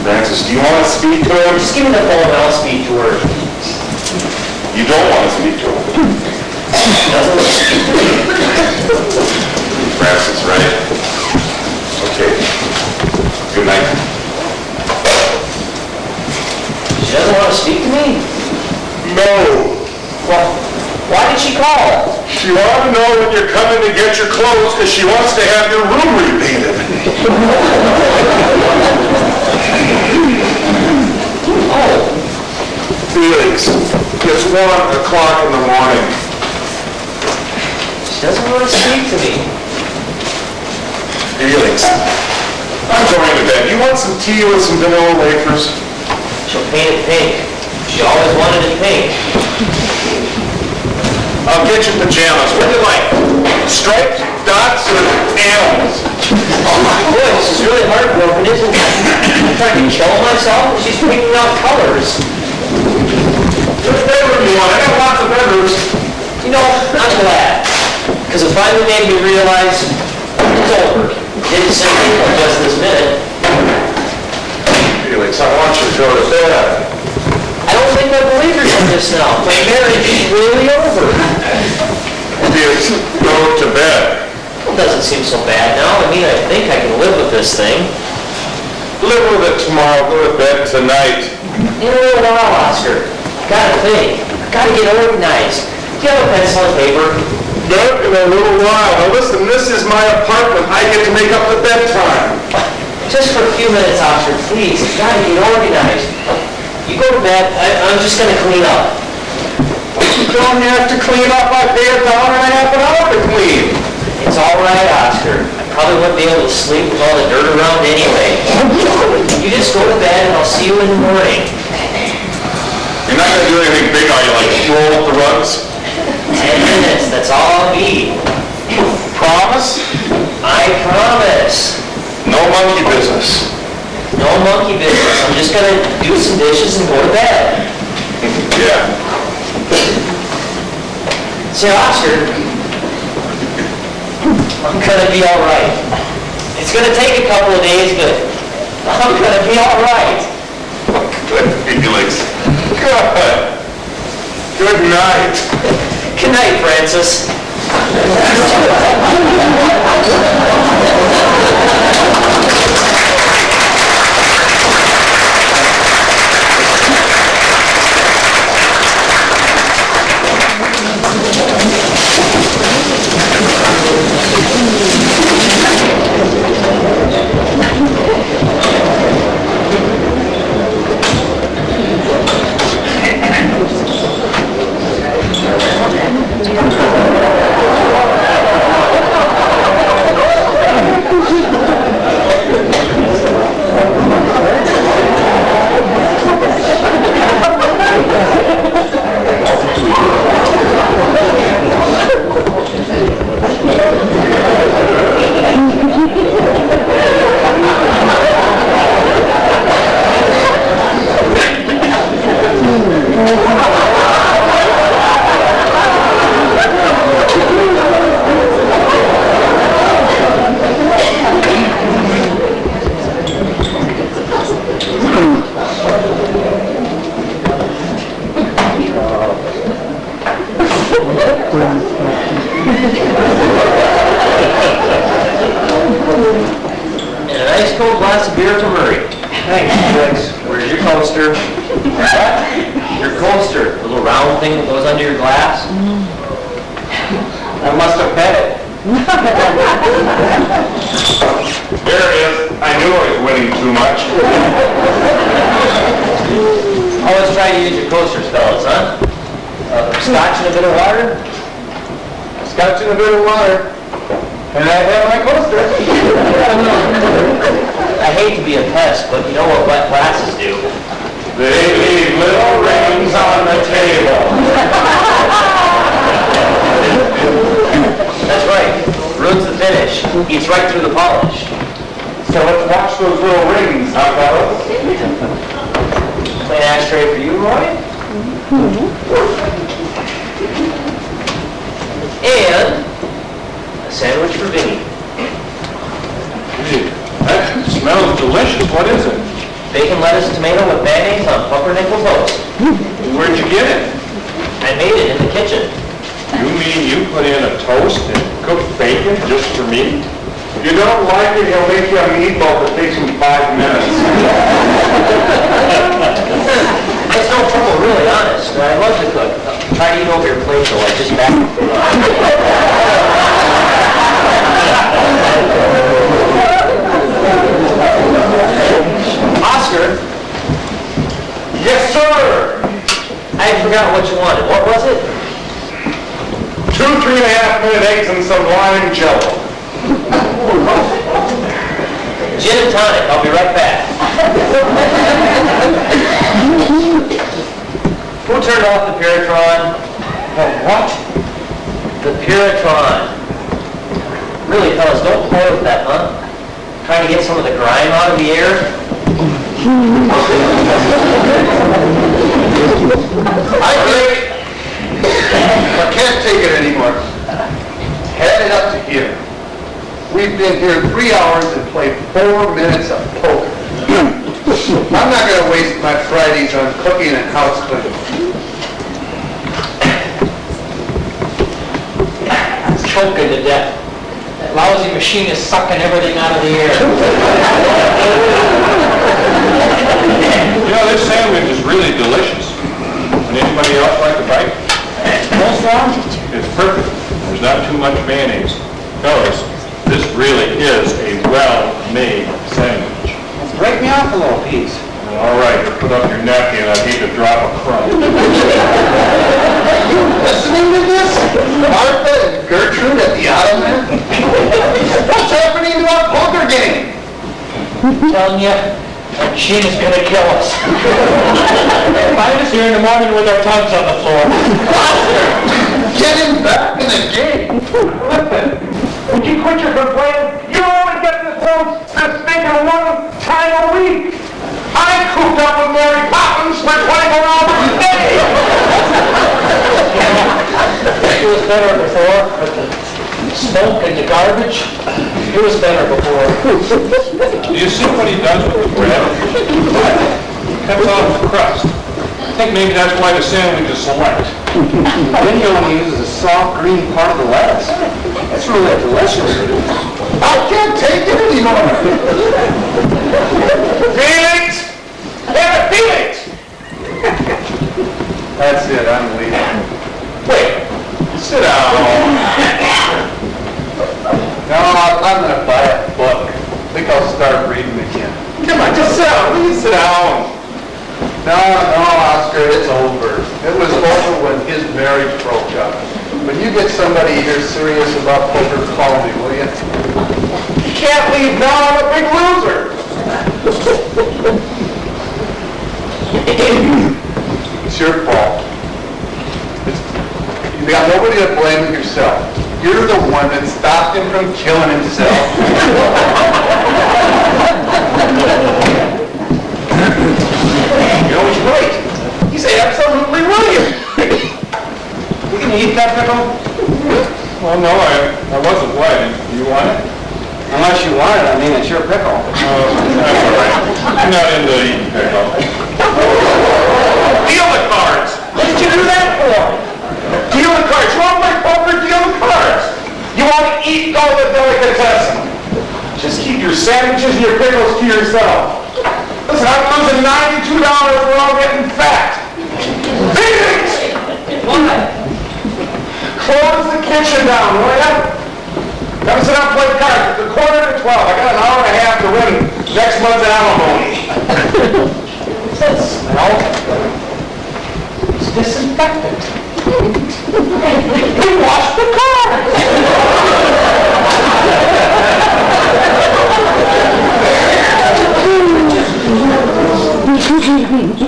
Francis, do you want to speak to him? Just give me the phone and I'll speak to her. You don't want to speak to him. She doesn't want to speak to me. Francis, right? Okay. Good night. She She doesn't want to speak to me? No. Well, why did she call? She wanted to know when you're coming to get your clothes because she wants to have your room repainted. Oh, Felix, it's 1 o'clock in the morning. she doesn't want to speak to me. Felix, I'm going to bed. You want some tea with some vanilla wafers? She'll paint it pink. She always wanted it pink. I'll get you pajamas. What do you like? Striped, dots, or animals? Boy, this is really heartbroken, isn't it? I'm trying to kill myself, and she's picking out colors. Which bedroom do you want? I got lots of bedrooms. You know, I'm glad, because it finally made me realize it's over. Didn't say anything just this minute. Felix, I want you to go to bed. I don't think I believe her just now. My marriage is really over. Felix, go to bed. It doesn't seem so bad now. I mean, I think I can live with this thing. Live with it tomorrow. Go to bed tonight. In a little while, Oscar. Gotta think. Gotta get organized. Do you have a pencil and paper? Not in a little while. Now listen, this is my apartment. I get to make up the bedtime. Just for a few minutes, Oscar, please. Gotta get organized. You go to bed. I'm just gonna clean up. You don't have to clean up. I pay $1.50 an hour to clean. It's all right, Oscar. I probably wouldn't be able to sleep with all the dirt around anyway. You just go to bed and I'll see you in the morning. You're not going to do anything big, are you? Like roll up the rugs? 10 minutes, that's all I'll be. Promise? I promise. No monkey business. No monkey business. I'm just gonna do some dishes and go to bed. Yeah. See, Oscar, I'm gonna be all right. It's gonna take a couple of days, but I'm gonna be all right. Good, Felix. Good. Good night. Good night, Francis. And a nice cold glass of beer for Murray. Thanks, Felix. Where's your coaster? Your coaster, the little round thing that goes under your glass. I must have bet it. There he is. I knew I was winning too much. Always try to use your coasters, fellas, huh? Scotch and a bit of water? Scotch and a bit of water. And I have my coaster. I hate to be a pest, but you know what wet glasses do? They leave little rings on the table. That's right. Ruins the finish. Eats right through the polish. So let's watch those little rings, huh, fellas? Plain ashtray for you, Roy? And a sandwich for Vinny. That smells delicious. What is it? Bacon, lettuce, tomato with mayonnaise on pumpernickel toast. Where'd you get it? I made it in the kitchen. You mean you put in a toast and cooked bacon just for me? If you don't like it, he'll make you a meatball that takes him 5 minutes. It's no trouble, really, honest. I love to cook. Try to eat over your plate, though, I just back it. Oscar? Yes, sir. I forgot what you wanted. What was it? 2 3.5-minute eggs and some lime jello. Gin and tonic. I'll be right back. Who turned off the Piratron? The what? The Piratron. Really, fellas, don't play with that, huh? Trying to get some of the grime out of the air? I can't take it anymore. Head it up to here. We've been here 3 hours and played 4 minutes of poker. I'm not going to waste my Fridays on cooking and house cleaning. Choking to death. That lousy machine is sucking everything out of the air. You know, this sandwich is really delicious. Would anybody else like a bite? It's perfect. There's not too much mayonnaise. Fellas, this really is a well-made sandwich. Break me off a little piece. All right, put up your napkin. I'd hate to drop a crumb. Listening to this? Martha and Gertrude at the Ottoman? What's happening to our poker game? Telling you, that machine is going to kill us. Find us here in the morning with our tongues on the floor. Get him back in the game. Would you quit your complaining? You only get this stinking one time a week. I cooped up with Mary Poppins for 24 hours a day. It was better before, but the smoke and the garbage, it was better before. Do you see what he does with the bread? He cuts off the crust. I think maybe that's why the sandwich is select. Then he only uses a soft green part of the lettuce. That's really delicious. I can't take it anymore. Felix! Damn it, Felix! That's it, I'm leaving. Wait, sit down. No, I'm going to buy a book. I think I'll start reading again. Come on, just sit down. Please sit down. No, Oscar, it's over. It was over when his marriage broke up. When you get somebody here serious about poker, call me, will you? You can't leave now. I'm a big loser. It's your fault. You got nobody to blame but yourself. You're the one that stopped him from killing himself. You know, he's right. He's absolutely right. You gonna eat that pickle? Well, no, I wasn't planning. Do you want it? Unless you want it, I mean, it's your pickle. That's all right. I'm not into eating pickle. Deal the cards. What did you do that for? Deal the cards. You want to play poker? Deal the cards. You want to eat all the delicatessen. Just keep your sandwiches and your pickles to yourself. Listen, I'm losing $92. We're all getting fat. Felix! What? Close the kitchen down, will ya? Come sit down and play cards. It's 11:45. I got an hour and a half to win next month's alimony. Smell? It's disinfectant. We washed the cards.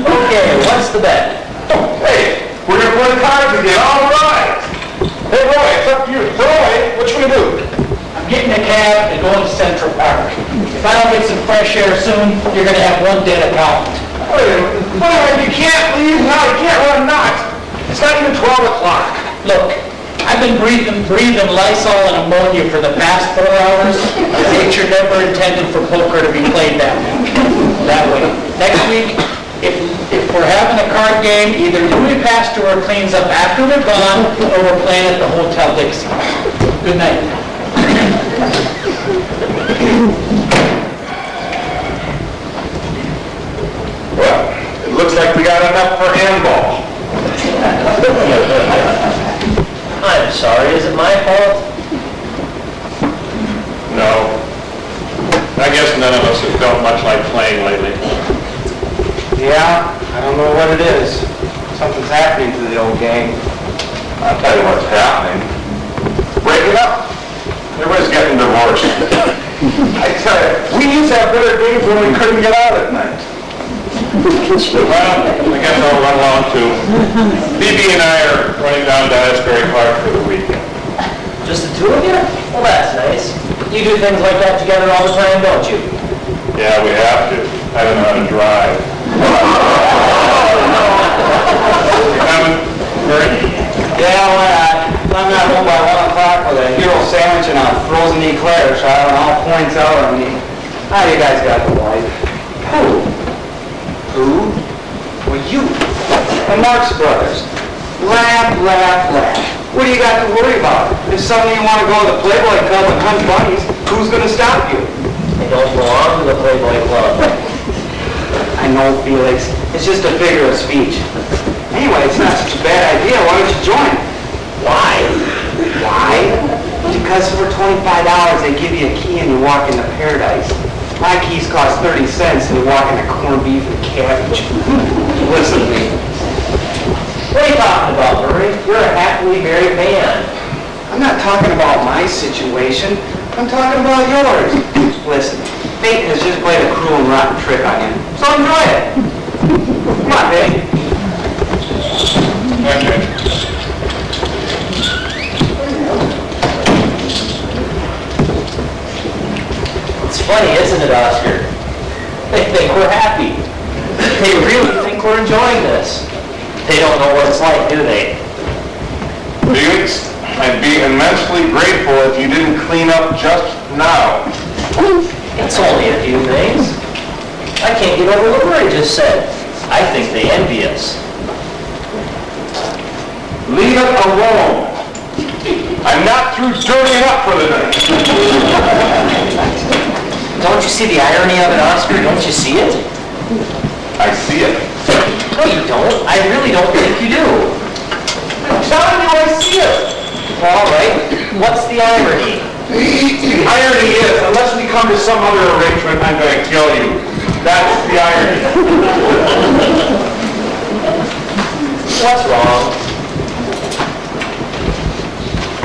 Okay, what's the bet? Hey, we're gonna play cards again. All right. Hey, Roy, it's up to you. Roy, what you gonna do? I'm getting a cab and going to Central Park. If I don't get some fresh air soon, you're going to have one dead accountant. Wait a minute, you can't leave now. You can't run knots. It's not even 12 o'clock. Look, I've been breathing Lysol and ammonia for the past 4 hours. Nature never intended for poker to be played that way. Next week, if we're having a card game, either Louis Pasteur cleans up after they're gone, or we're playing at the Hotel Dixie. Good night. Well, it looks like we we got enough for handball. I'm sorry, is it my fault? No. I guess none of us have felt much like playing lately. Yeah, I don't know what it is. Something's happening to the old gang. I'll tell you what's happening. Breaking up. Everybody's getting divorced. I tell you, we used to have better days when we couldn't get out at night. Well, I guess I'll run along too. Phoebe and I are running down to Asbury Park for the weekend. Just the two of you? Well, that's nice. You do things like that together all the time, don't you? Yeah, we have to. I don't know how to drive. You coming, Murray? Yeah, well, I'm not home by 1 o'clock with a hero sandwich and a frozen eclair, so I don't know, all points out on me. How you guys got the wife? Who? Well, you. The Marx Brothers. Laugh, laugh, laugh. What do you got to worry about? If suddenly you want to go to the Playboy Club and hunt bunnies, who's going to stop you? I don't belong to the Playboy Club. I know, Felix. It's just a figure of speech. Anyway, it's not such a bad idea. Why don't you join? Why? Why? Because for $25 they give you a key and you walk into paradise. My keys cost 30 cents and you walk into corned beef and cabbage. Listen to me. What are you talking about, Murray? You're a happily married man. I'm not talking about my situation. I'm talking about yours. Listen, fate has just played a cruel and rotten trick on you. So enjoy it. Come on, babe. Okay. It's funny, isn't it, Oscar? They think we're happy. They really think we're enjoying this. They don't know what it's like, do they? Felix, I'd be immensely grateful if you didn't clean up just now. It's only a few things. I can't get over what Murray just said. I think they envy us. Leave it alone. I'm not through dirtying up for the night. Don't you see the irony of it, Oscar? Don't you see it? I see it. No, you don't. I really don't think you do. I'm telling you, I see it. All right. What's the irony? The irony is, unless we come to some other arrangement, I'm going to kill you. That's the irony. What's wrong?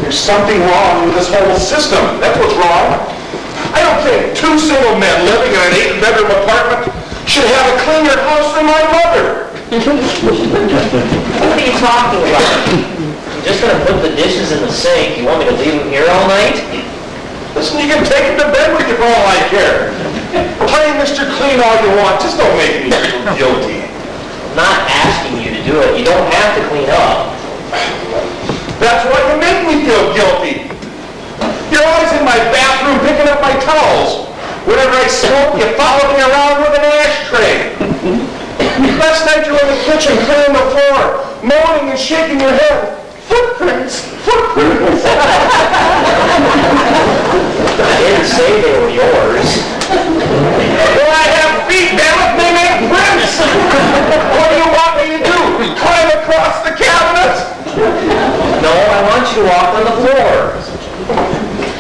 There's something wrong with this whole system. That's what's wrong. I don't think two single men living in an 8-bedroom apartment should have a cleaner house than my mother. What are you talking about? I'm just going to put the dishes in the sink. You want me to leave them here all night? Listen, you can take it to bed with you for all I care. Play Mr. Clean all you want. Just don't make me feel guilty. I'm not asking you to do it. You don't have to clean up. That's why you make me feel guilty. You're always in my bathroom picking up my towels. Whenever I smoke, you follow me around with an ashtray. Last night you were in the kitchen cleaning the floor, moaning and shaking your head. Footprints, footprints. I didn't say they were yours. Well, I have feet, damn it, they make prints. What do you want me to do? Climb across the cabinets? No, I want you to walk on the floor.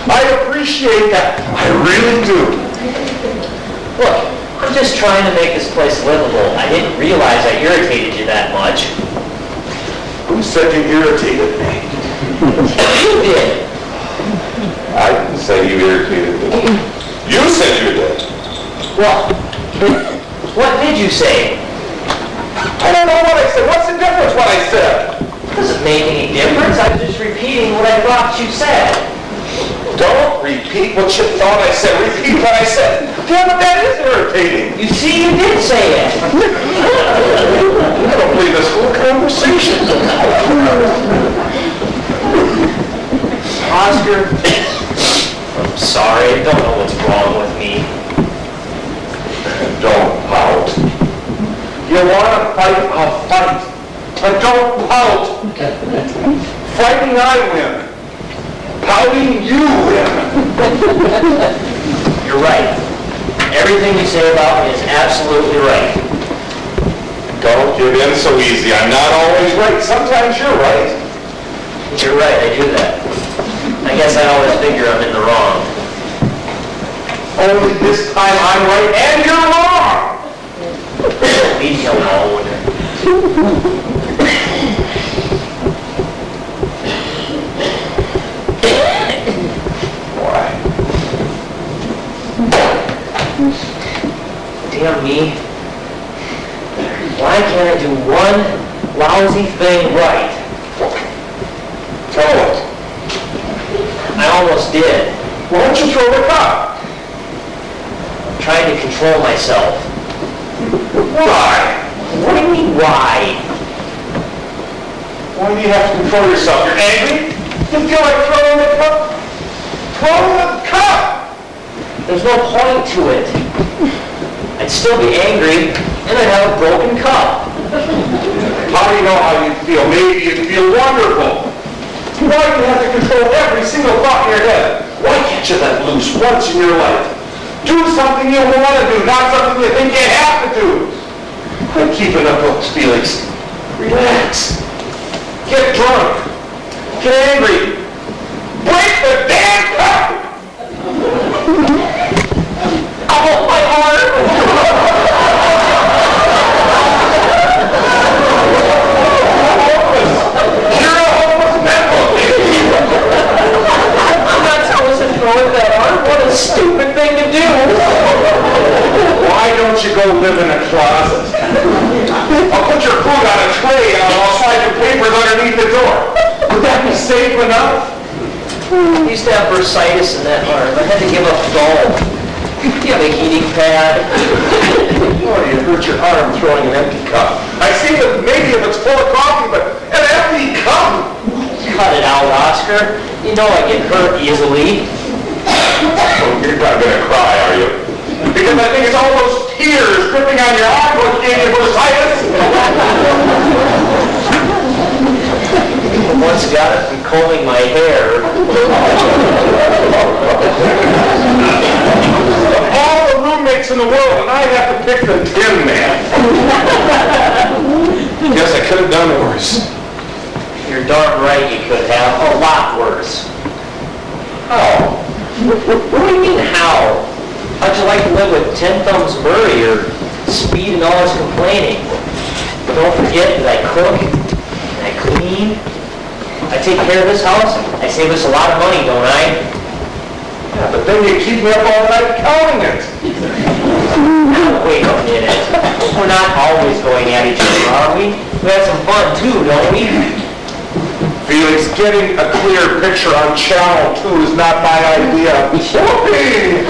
I appreciate that. I really do. Look, I'm just trying to make this place livable. I didn't realize I irritated you that much. Who said you irritated me? You did. I didn't say you irritated me. You said you did. What did you say? I don't know what I said. What's the difference what I said? Doesn't make any difference. I'm just repeating what I thought you said. Don't repeat what you thought I said. Repeat what I said. Damn it, that is irritating. You see, you did say it. I don't believe this whole conversation. Oscar, I'm sorry. I don't know what's wrong with me. Don't pout. You want to fight, I'll fight. But don't pout. Fighting, I win. Pouting, you win. You're right. Everything you say about me is absolutely right. Don't give in so easy. I'm not always right. Sometimes you're right. You're right, I do that. I guess I always figure I'm in the wrong. Only this time I'm right and you're wrong. Leave me alone. Why? Damn me. Why can't I do one lousy thing right? Tell it. I almost did. Why don't you throw the cup? I'm trying to control myself. Why? What do you mean, why? Why do you have to control yourself? You're angry? You feel like throwing the cup? Throw the cup! There's no point to it. I'd still be angry, and I'd have a broken cup. How do you know how you feel? Maybe you feel wonderful. Why do you have to control every single thought in your head? Why can't you let loose once in your life? Do something you want to do, not something you think you have to do. Quit keeping up those feelings. Relax. Get drunk. Get angry. Break the damn cup! Oh, my heart! You're a hopeless mental. I'm not supposed to throw it that hard. What a stupid thing to do. Why don't you go live in a closet? I'll put your food on a tray and I'll slide your papers underneath the door. Would that be safe enough? I used to have bursitis in that arm. I had to give up golf. Do you have a heating pad? Oh, you hurt your arm throwing an empty cup. I see that maybe if it's full of coffee, but an empty cup. Cut it out, Oscar. You know I get hurt easily. Oh, you're not going to cry, are you? Because I think it's all those tears dripping on your arm which gave you bursitis. I once got it from combing my hair. All the roommates in the world, and I have to pick the tin man. Guess I could have done worse. You're darn right you could have. A lot worse. How? What do you mean, how? How'd you like to live with 10 Thumbs Murray or Speed and all his complaining? Don't forget that I cook and I clean. I take care of this house. I save us a lot of money, don't I? Yeah, but then you keep me up all night counting it. Now, wait a minute. We're not always going at each other, are we? We have some fun too, don't we? Felix, getting a clear picture on Channel 2 is not my idea. Whoopee!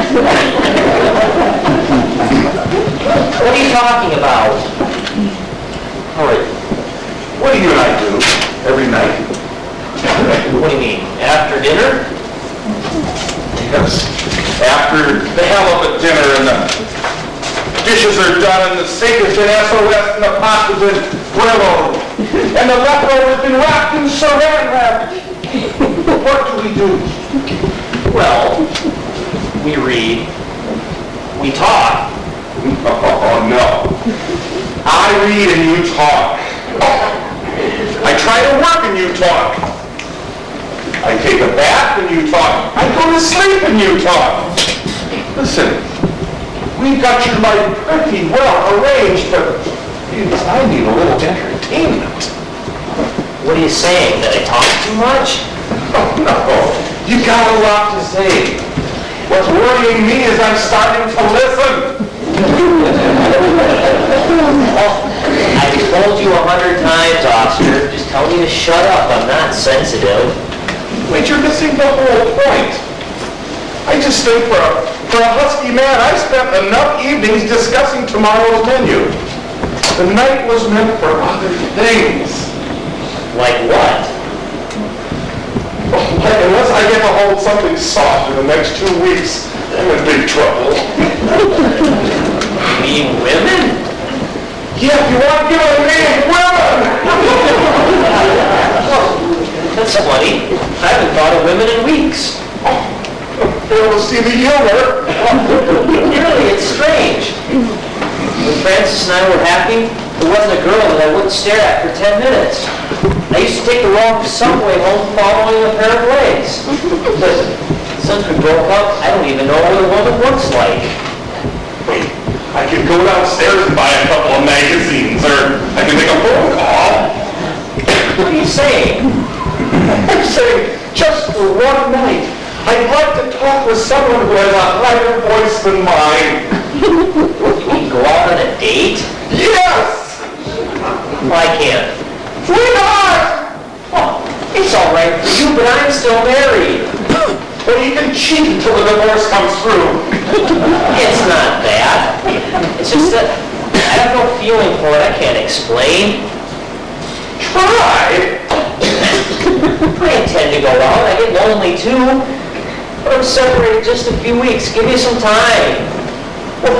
What are you talking about? All right, what do you and I do every night? What do you mean? After dinner? Yes. After the hell of a dinner and the dishes are done and the steak has been SOS and the pot has been grilled and the leftovers have been wrapped in saran wrap. What do we do? Well, we read. We talk. Oh, no. I read and you talk. I try to work and you talk. I take a bath and you talk. I go to sleep and you talk. Listen, we've got your life pretty well arranged, but I need a little entertainment. What are you saying? That I talk too much? Oh, no. You got a lot to say. What's worrying me is I'm starting to listen. I've told you 100 times, Oscar. Just tell me to shut up. I'm not sensitive. Wait, you're missing the whole point. I just think for a husky man, I've spent enough evenings discussing tomorrow's menu. The night was meant for other things. Like what? Unless I get to hold something soft in the next 2 weeks, I'm in big trouble. Being women? Yeah, if you want to give it a name, women! That's funny. I haven't thought of women in weeks. Able to see the humor. Really, it's strange. When Francis and I were happy, There wasn't a girl that I wouldn't stare at for 10 minutes. I used to take the wrong subway home following a pair of legs. But since we broke up, I don't even know what a woman looks like. I could go downstairs and buy a couple of magazines, or I could make a phone call. What are you saying? I'm saying, just for one night, I'd like to talk with someone who has a higher voice than mine. You mean go out on a date? Yes! I can't. Why not? Well, it's all right for you, but I'm still married. Well, you can cheat until the divorce comes through. It's not that. It's just that I have no feeling for it. I can't explain. Try. I intend to go out. I get lonely too. But I'm separated just a few weeks. Give me some time. Well,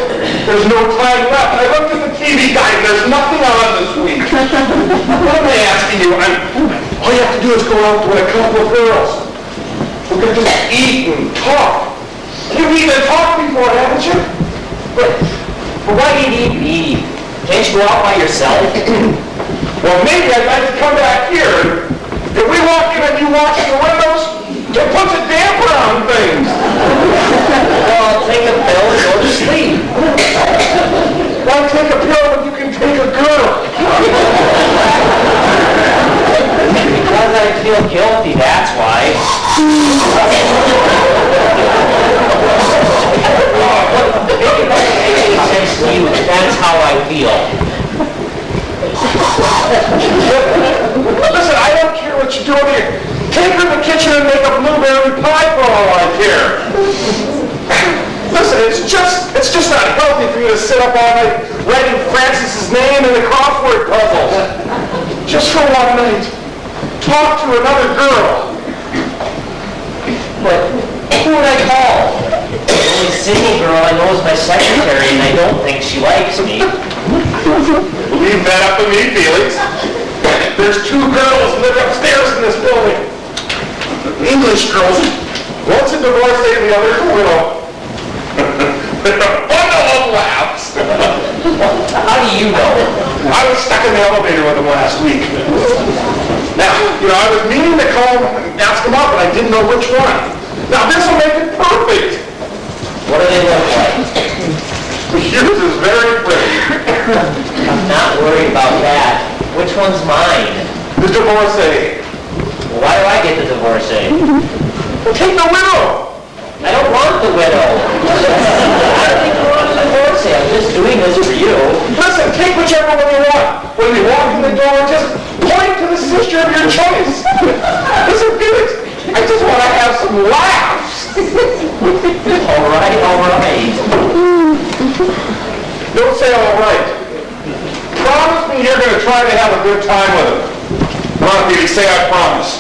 there's no time left. I looked at the TV guide and there's nothing on this week. What am I asking you? All you have to do is go out with a couple of girls. We can just eat and talk. You've even talked before, haven't you? But why do you need me? Can't you go out by yourself? Well, maybe I'd like to come back here. If we walk in and you watch the windows, it puts a damper on things. Well, I'll take a pill and go to sleep. Why take a pill when you can take a girl? Because I feel guilty, that's why. Since you, that's how I feel. Listen, I don't care what you're doing here. Take her in the kitchen and make a blueberry pie for all I care. Listen, it's just not healthy for you to sit up all night writing Francis's name in the crossword puzzles. Just for one night. Talk to another girl. But who would I call? The only single girl I know is my secretary, and I don't think she likes me. Leave that up to me, Felix. There's two girls living upstairs in this building. English girls. One's a divorcee and the other's a widow. They're a bundle of laughs. How do you know? I was stuck in the elevator with them last week. Now, I was meaning to call them and ask them out, but I didn't know which one. Now, this will make it perfect. What do they look like? Yours is very pretty. I'm not worried about that. Which one's mine? The divorcee. Well, why do I get the divorcee? Well, take the widow. I don't want the widow. I don't think I want the divorcee. I'm just doing this for you. Listen, take whichever one you want. When you walk in the door, just point to the sister of your choice. Listen, Felix, I just want to have some laughs. All right. Don't say all right. Promise me you're going to try to have a good time with him. Come on, Felix, say I promise.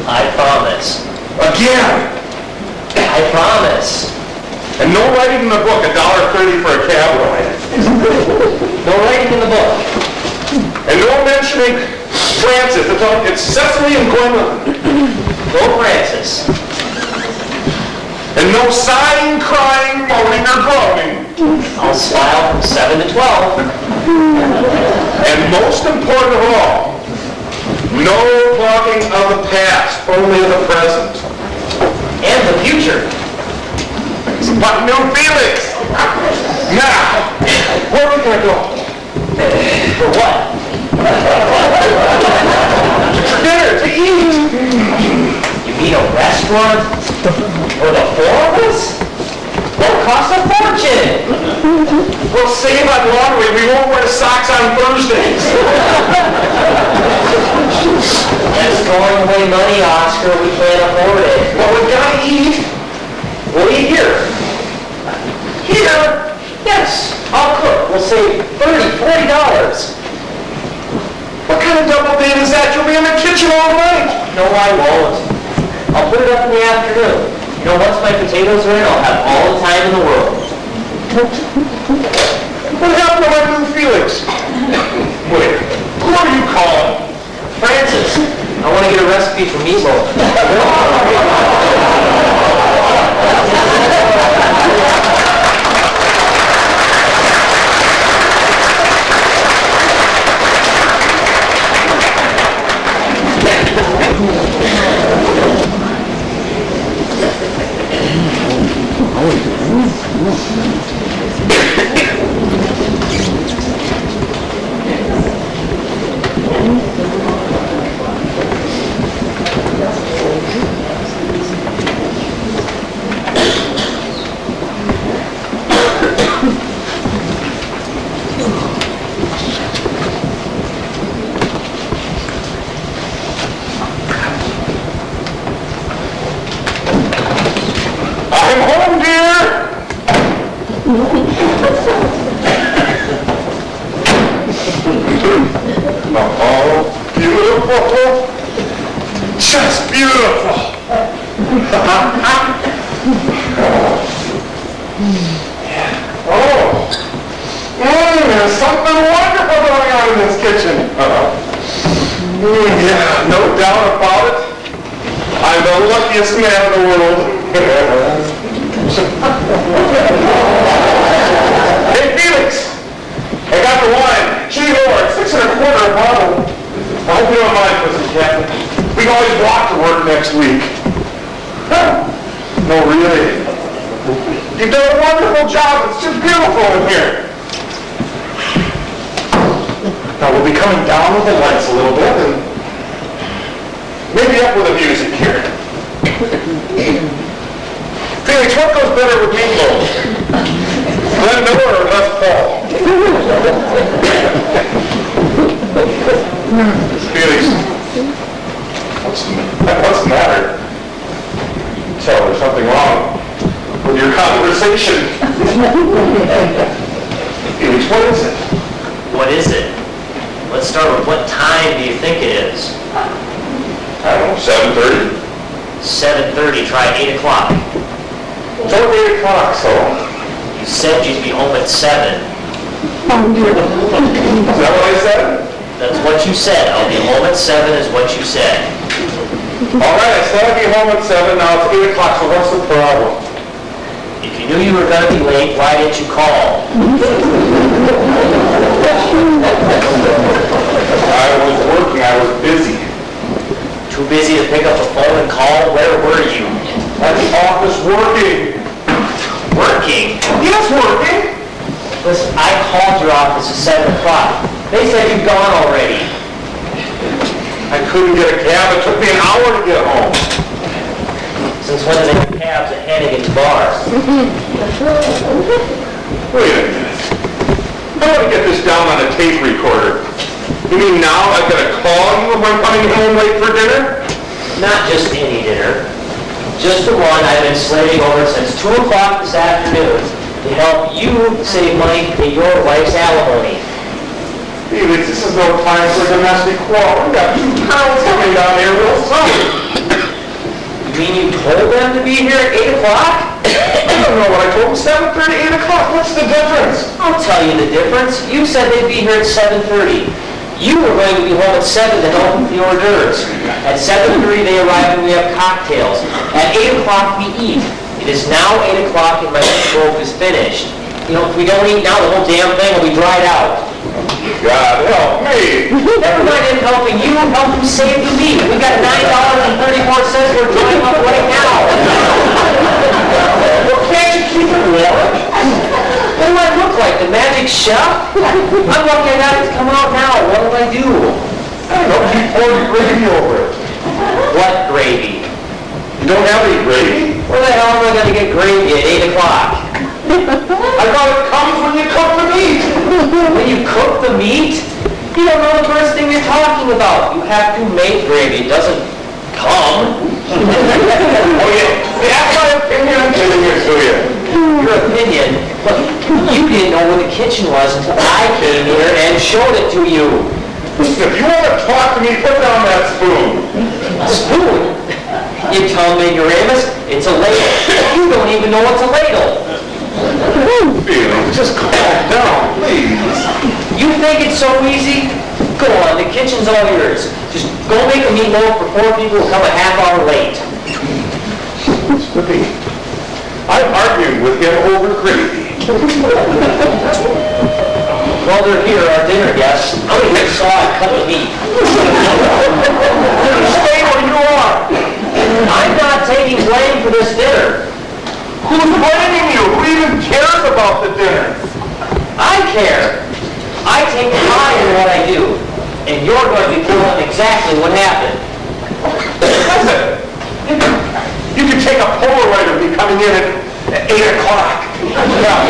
I promise. Again. I promise. And no writing in the book, $1.30 for a cab ride. No writing in the book. And no mentioning Francis. It's Cecily and Gwendolyn. No Francis. And no sighing, crying, moaning, or groaning. I'll smile from 7 to 12. And most important of all, no talking of the past, only of the present. And the future. But new Felix! Now, where are we going to go? For what? For dinner, to eat. You mean a restaurant? For the four of us? That'll cost a fortune. We'll save on laundry. We won't wear socks on Thursdays. That's throwing away money, Oscar. We can't afford it. Well, we gotta eat. We'll eat here. Here. Yes, I'll cook. We'll save $30, $40. What kind of double date is that? You'll be in the kitchen all night. No, I won't. I'll put it up in the afternoon. Once my potatoes are in, I'll have all the time in the world. What happened to my new Felix? Wait, who are you calling? Francis, I want to get a recipe for meatloaf. beautiful. Oh, there's something wonderful going on in this kitchen. Yeah, no doubt about it. I'm the luckiest man in the world. Hey, Felix, I got the wine. Gee, Lord, 6 1/4 a bottle. I hope you don't mind, Pussycat. We can always walk to work next week. No, really. You've done a wonderful job. It's just beautiful in here. Now we'll be coming down with the lights a little bit and maybe up with the music here. Felix, what goes better with meatloaf? Glen Miller or Les Paul? Felix, what's the matter? Tell there's something wrong with your conversation. Felix, what is it? What is it? Let's start with what time do you think it is? I don't know, 7:30? 7:30, try 8 o'clock. It's over 8 o'clock, so... You said you'd be home at 7. Is that what I said? That's what you said. I'll be home at 7 is what you said. All right, I said I'd be home at 7, now it's 8 o'clock, so what's the problem? If you knew you were going to be late, why didn't you call? I was working, I was busy. Too busy to pick up the phone and call? Where were you? At the office working. Working? Yes, working. Listen, I called your office at 7 o'clock. They said you'd gone already. I couldn't get a cab, it took me an hour to get home. Since when did they have cabs at Hannigan's Bar? Wait a minute. I want to get this down on a tape recorder. You mean now I've got to call you if I'm coming home late for dinner? Not just any dinner. Just the one I've been slaving over since 2 o'clock this afternoon to help you save money to pay your wife's alimony. Felix, this is no time for a domestic quarrel. We've got 2 pounds coming down here real soon. You mean you told them to be here at 8 o'clock? I don't know what I told them. 7:30, 8 o'clock. What's the difference? I'll tell you the difference. You said they'd be here at 7:30. You were going to be home at 7 to help with the hors d'oeuvres. At 7:30 they arrive and we have cocktails. At 8 o'clock we eat. It is now 8 o'clock and my stove is finished. You know, if we don't eat now, the whole damn thing will be dried out. God help me. Never mind him helping you, help him save the meat. We got $9.34 we're drawing up right now. Well, can't you keep it warm? What do I look like, the magic chef? I'm lucky I got it to come out now. What do I do? I don't know. Keep pouring gravy over it. What gravy? You don't have any gravy? Where the hell am I going to get gravy at 8 o'clock? I thought it comes when you cook the meat. When you cook the meat? You don't know the first thing you're talking about. You have to make gravy. It doesn't come. Oh, yeah. That's my opinion. I'm giving it to you. Your opinion? Look, you didn't know where the kitchen was until I came here and showed it to you. Listen, if you want to talk to me, put down that spoon. A spoon? You tell me ignoramus, it's a ladle. You don't even know it's a ladle. Felix, just calm down, please. You think it's so easy? Go on, the kitchen's all yours. Just go make a meatloaf for 4 people who come a half hour late. I'm arguing with him over gravy. Well, they're here, our dinner guests. I'm gonna get saw and cut the meat. Stay where you are. I'm not taking blame for this dinner. Who's blaming you? Who even cares about the dinner? I care. I take pride in what I do. And you're going to be telling exactly what happened. Listen, you can take a Polaroid of me coming in at 8 o'clock. Now,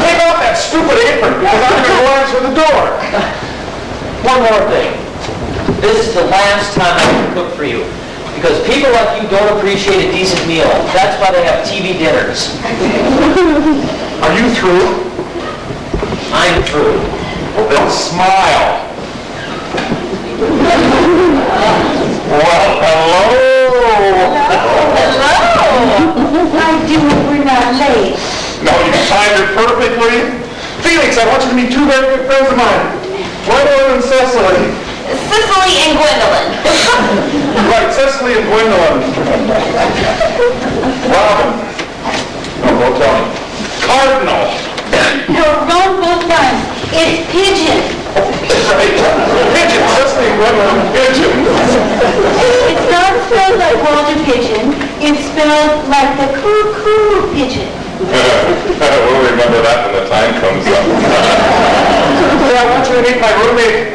take off that stupid apron because I'm going to answer the door. One more thing. This is the last time I can cook for you. Because people like you don't appreciate a decent meal. That's why they have TV dinners. Are you through? I'm through. Well, then smile. Well, hello you we're not late. No, you timed it perfectly. Felix, I want you to meet two very good friends of mine. Gwendolyn and Cecily. Cicely and Gwendolyn. Right, Cecily and Gwendolyn. Robin. No, go tell me. Cardinal. You're wrong both times. It's Pigeon. Right. Pigeon, Cecily and Gwendolyn, Pigeon. It's not spelled like Walter Pigeon. It's spelled like the coo pigeon. We'll remember that when the time comes up. Yeah, I want you to meet my roommate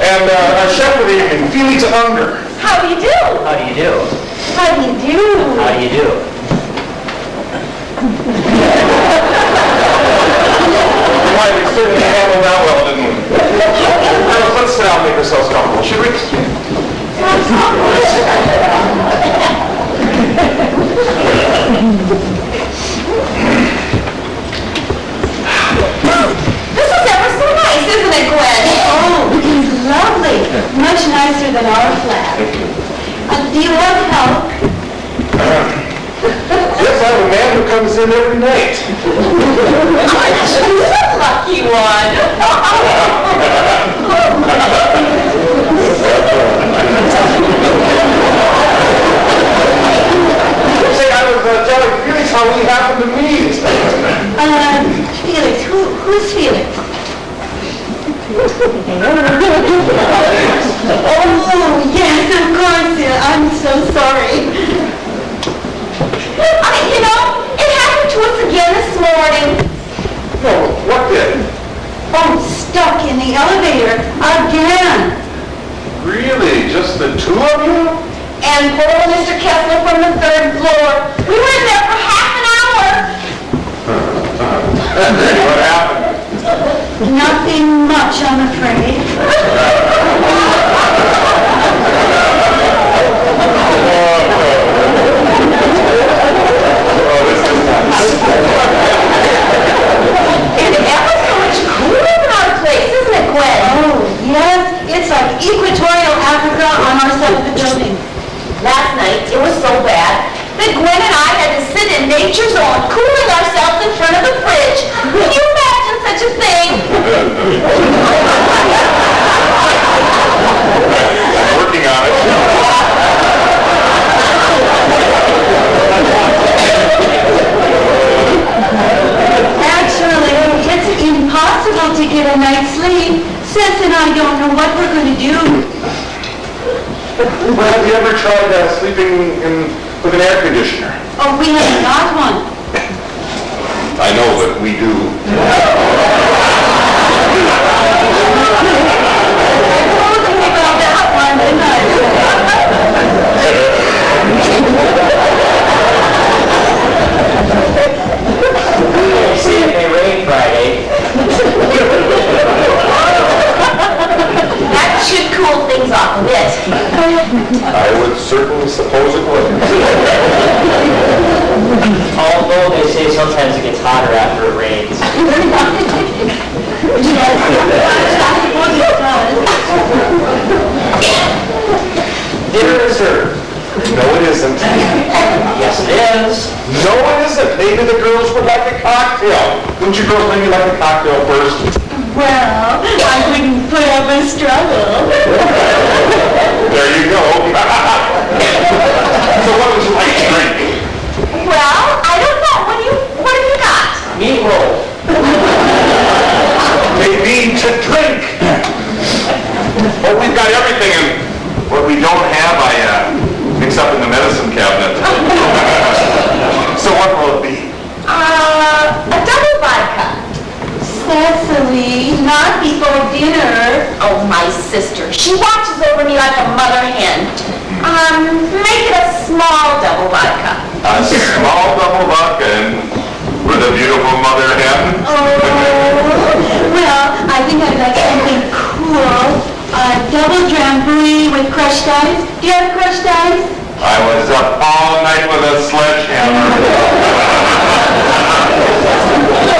and our chef for the evening, Felix Unger. How do you do? How do you do? How do you do? How do you do? Why, we certainly handled that well, didn't we? Now, let's sit down and make ourselves comfortable, should we? This is ever so nice, isn't it, Gwen? Oh, it's lovely. Much nicer than our flat. Do you want help? Yes, I have a man who comes in every night. You're the lucky one. Say, I was telling Felix how we happened to meet. Felix, who's Felix? Oh, yes, of course. I'm so sorry. You know, it happened to us again this morning. No, what did? Oh, stuck in the elevator again. Really? Just the two of you? And poor old Mr. Kessler from the 3rd floor. We were in there for half an hour. What happened? Nothing much, I'm afraid. It's ever so much cooler than our place, isn't it, Gwen? Oh, yes. It's like equatorial Africa on our side of the building. Last night, it was so bad that Gwen and I had to sit in nature's own, cooling ourselves in front of the fridge. Can you imagine such a thing? I'm working on it. Actually, it's impossible to get a night's sleep. Seth and I don't know what we're going to do. Well, have you ever tried sleeping with an air conditioner? Oh, we haven't got one. I know, but we do. I told you about that one, didn't I? See if they rain Friday. That should cool things off a bit. I would certainly suppose it would. Although they say sometimes it gets hotter after it rains. Dinner is served. No, it isn't. Yes, it is. No, it isn't. Maybe the girls would like a cocktail. Wouldn't you girls maybe like a cocktail first? Well, I wouldn't put up a struggle. There you go. So what would you like to drink? Well, I don't know. What have you got? Meat roll. They need to drink. Oh, we've got everything, and what we don't have, I mix up in the medicine cabinet. So what will it be? A double vodka. Cecily, not before dinner. Oh, my sister. She watches over me like a mother hen. Make it a small double vodka. A small double vodka and with a beautiful mother hen. Oh, well, I think I'd like something cool. Double drambuie with crushed ice. Do you have crushed ice? I was up all night with a sledgehammer.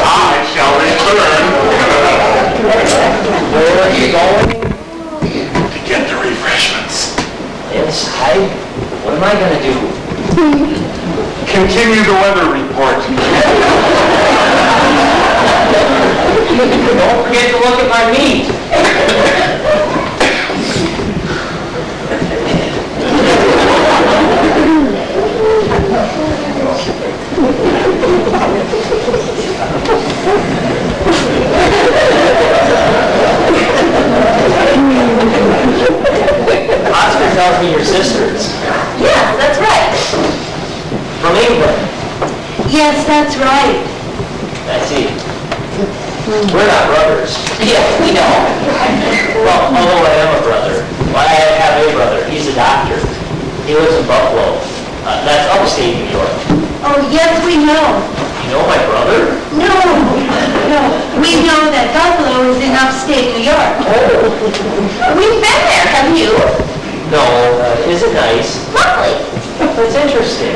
I shall return. Where are you going? To get the refreshments. Inside? What am I gonna do? Continue the weather report. Don't forget to look at my meat. Oscar tells me your sisters. Yes, that's right. From England. Yes, that's right. I see. We're not brothers. Yes, we know. Well, although I am a brother. Well, I have a brother. He's a doctor. He lives in Buffalo. That's upstate New York. Oh, yes, we know. You know my brother? No. We know that Buffalo is in upstate New York. We've been there, have you? No. Is it nice? Lovely. That's interesting.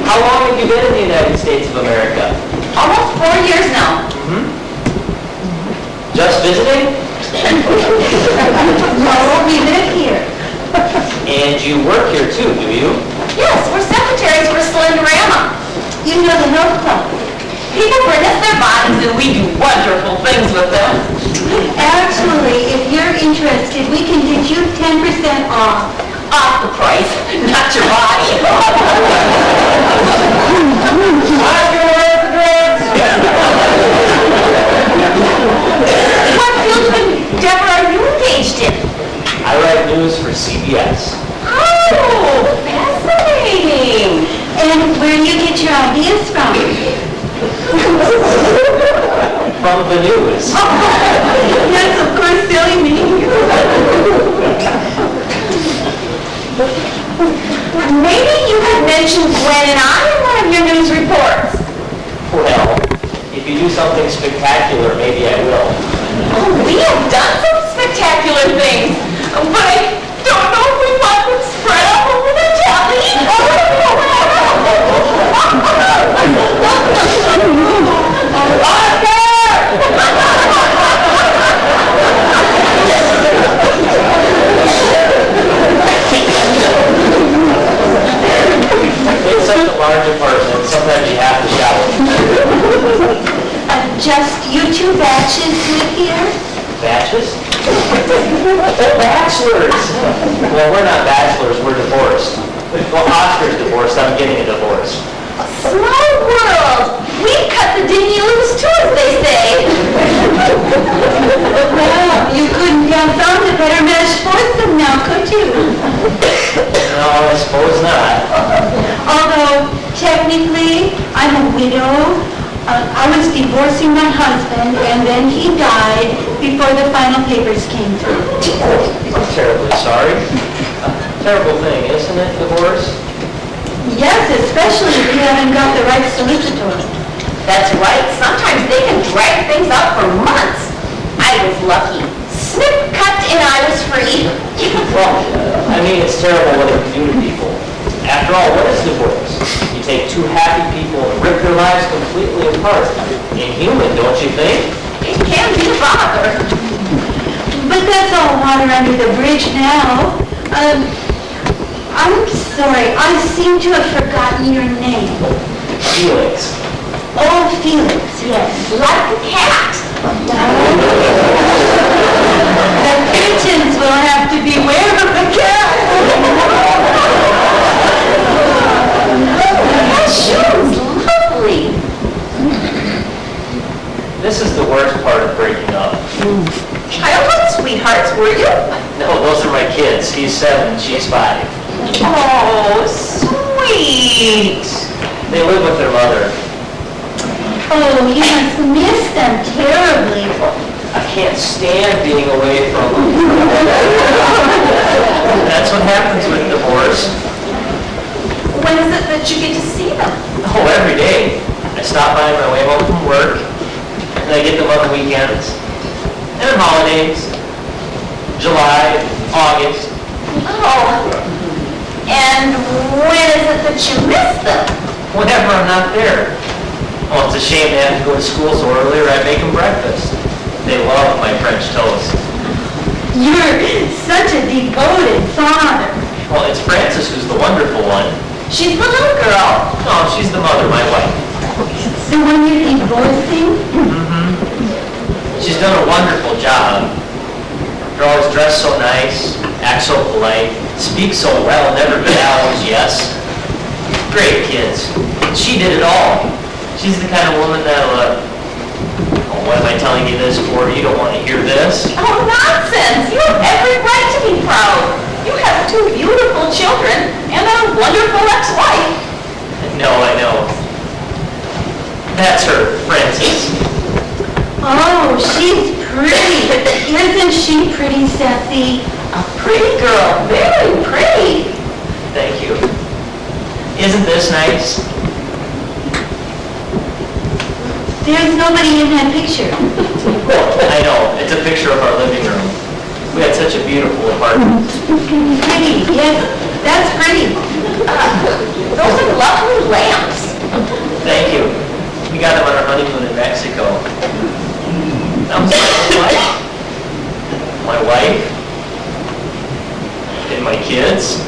How long have you been in the United States of America? Almost 4 years now. Just visiting? No, we live here. And you work here too, do you? Yes, we're secretaries for Slenderama. You know the health club. People bring us their bodies and we do wonderful things with them. Actually, if you're interested, we can get you 10% off the price, not your body. What field of endeavor are you engaged in? I write news for CBS. Oh, fascinating. And where do you get your ideas from? From the news. Yes, of course, silly me. Maybe you had mentioned Gwen and I in one of your news reports. Well, if you do something spectacular, maybe I will. Oh, we have done some spectacular things, but I don't know if we want them spread all over the telly. It's such a large apartment, sometimes you have to shower. Just you two batches live here? Batches? Bachelors! Well, we're not bachelors, we're divorced. Well, Oscar's divorced, I'm getting a divorce. Small world! We cut the dinghy loose too, as they say. Well, you couldn't have found a better match for them now, could you? No, I suppose not. Although, technically, I'm a widow. I was divorcing my husband, and then he died before the final papers came through. I'm terribly sorry. Terrible thing, isn't it, divorce? Yes, especially if you haven't got the right solicitor. That's right. Sometimes they can drag things out for months. I was lucky. Snip, cut, and I was free. Well, I mean, it's terrible what it can do to people. After all, what is divorce? You take two happy people and rip their lives completely apart. Inhuman, don't you think? It can be a bother. But that's all water under the bridge now. I'm sorry, I seem to have forgotten your name. Felix. Oh, Felix, yes. Like the cat. The kittens will have to beware of the cat. That shoe's lovely. This is the worst part of breaking up. Childhood sweethearts, were you? No, those are my kids. He's 7, she's 5. Oh, sweet. They live with their mother. Oh, you must miss them terribly. I can't stand being away from them. That's what happens with divorce. When is it that you get to see them? Oh, every day. I stop by on my way home from work, and I get them on the weekends. And on holidays. July, August. Oh, and when is it that you miss them? Whenever I'm not there. Oh, it's a shame they have to go to school so early or I make them breakfast. They love my French toast. You're such a devoted father. Well, it's Frances who's the wonderful one. She's the little girl. No, she's the mother, my wife. The one you're divorcing? She's done a wonderful job. They're always dressed so nice, act so polite, speak so well, never been always yes. Great kids. She did it all. She's the kind of woman that'll, oh, what am I telling you this for? You don't want to hear this? Oh, nonsense! You have every right to be proud. You have 2 beautiful children and a wonderful ex-wife. No, I know. That's her, Frances. Oh, she's pretty. Isn't she pretty, Sassy? A pretty girl. Very pretty. Thank you. Isn't this nice? There's nobody in that picture. I know. It's a picture of our living room. We had such a beautiful apartment. Pretty, yes, that's pretty. Those are lovely lamps. Thank you. We got them on our honeymoon in Mexico. That was my wife, and my kids,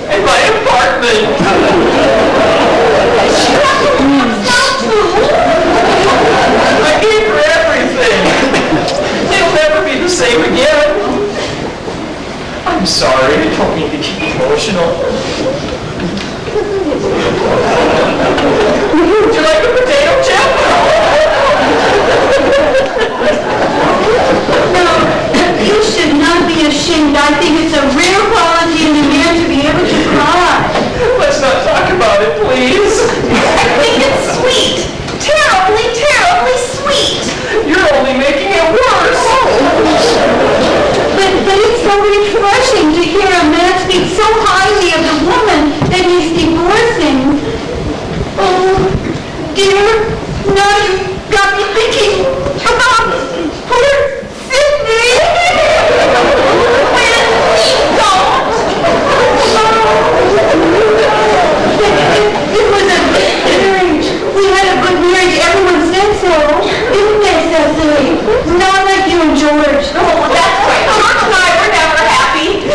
and my apartment. I gave her everything. It'll never be the same again. I'm sorry, I don't mean to get emotional. Would you like a potato chip? No, you should not be ashamed. I think it's a rare quality in a man to be able to cry. Let's not talk about it, please. I think it's sweet. Terribly, terribly sweet. You're only making it worse. But it's so refreshing to hear a man speak so highly of the woman that he's divorcing. Oh, dear, now you got me thinking about poor Sydney. When he don't. It was a good marriage. We had a good marriage. Everyone said so. Didn't they, Cecily? Not like you and George. Oh, that's right. George and I were never happy.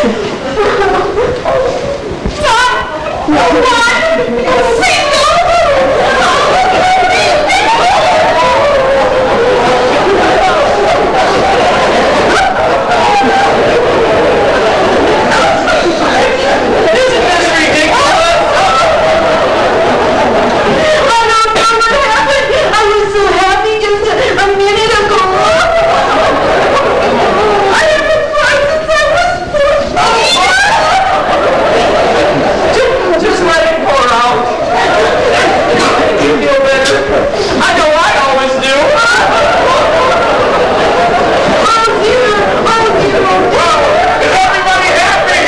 Not one single. Isn't this ridiculous? I don't know what happened. I was so happy just a minute ago. I haven't cried since I was 14. Just let it pour out. You feel better? I know I always do. Oh dear, oh dear. Is everybody happy?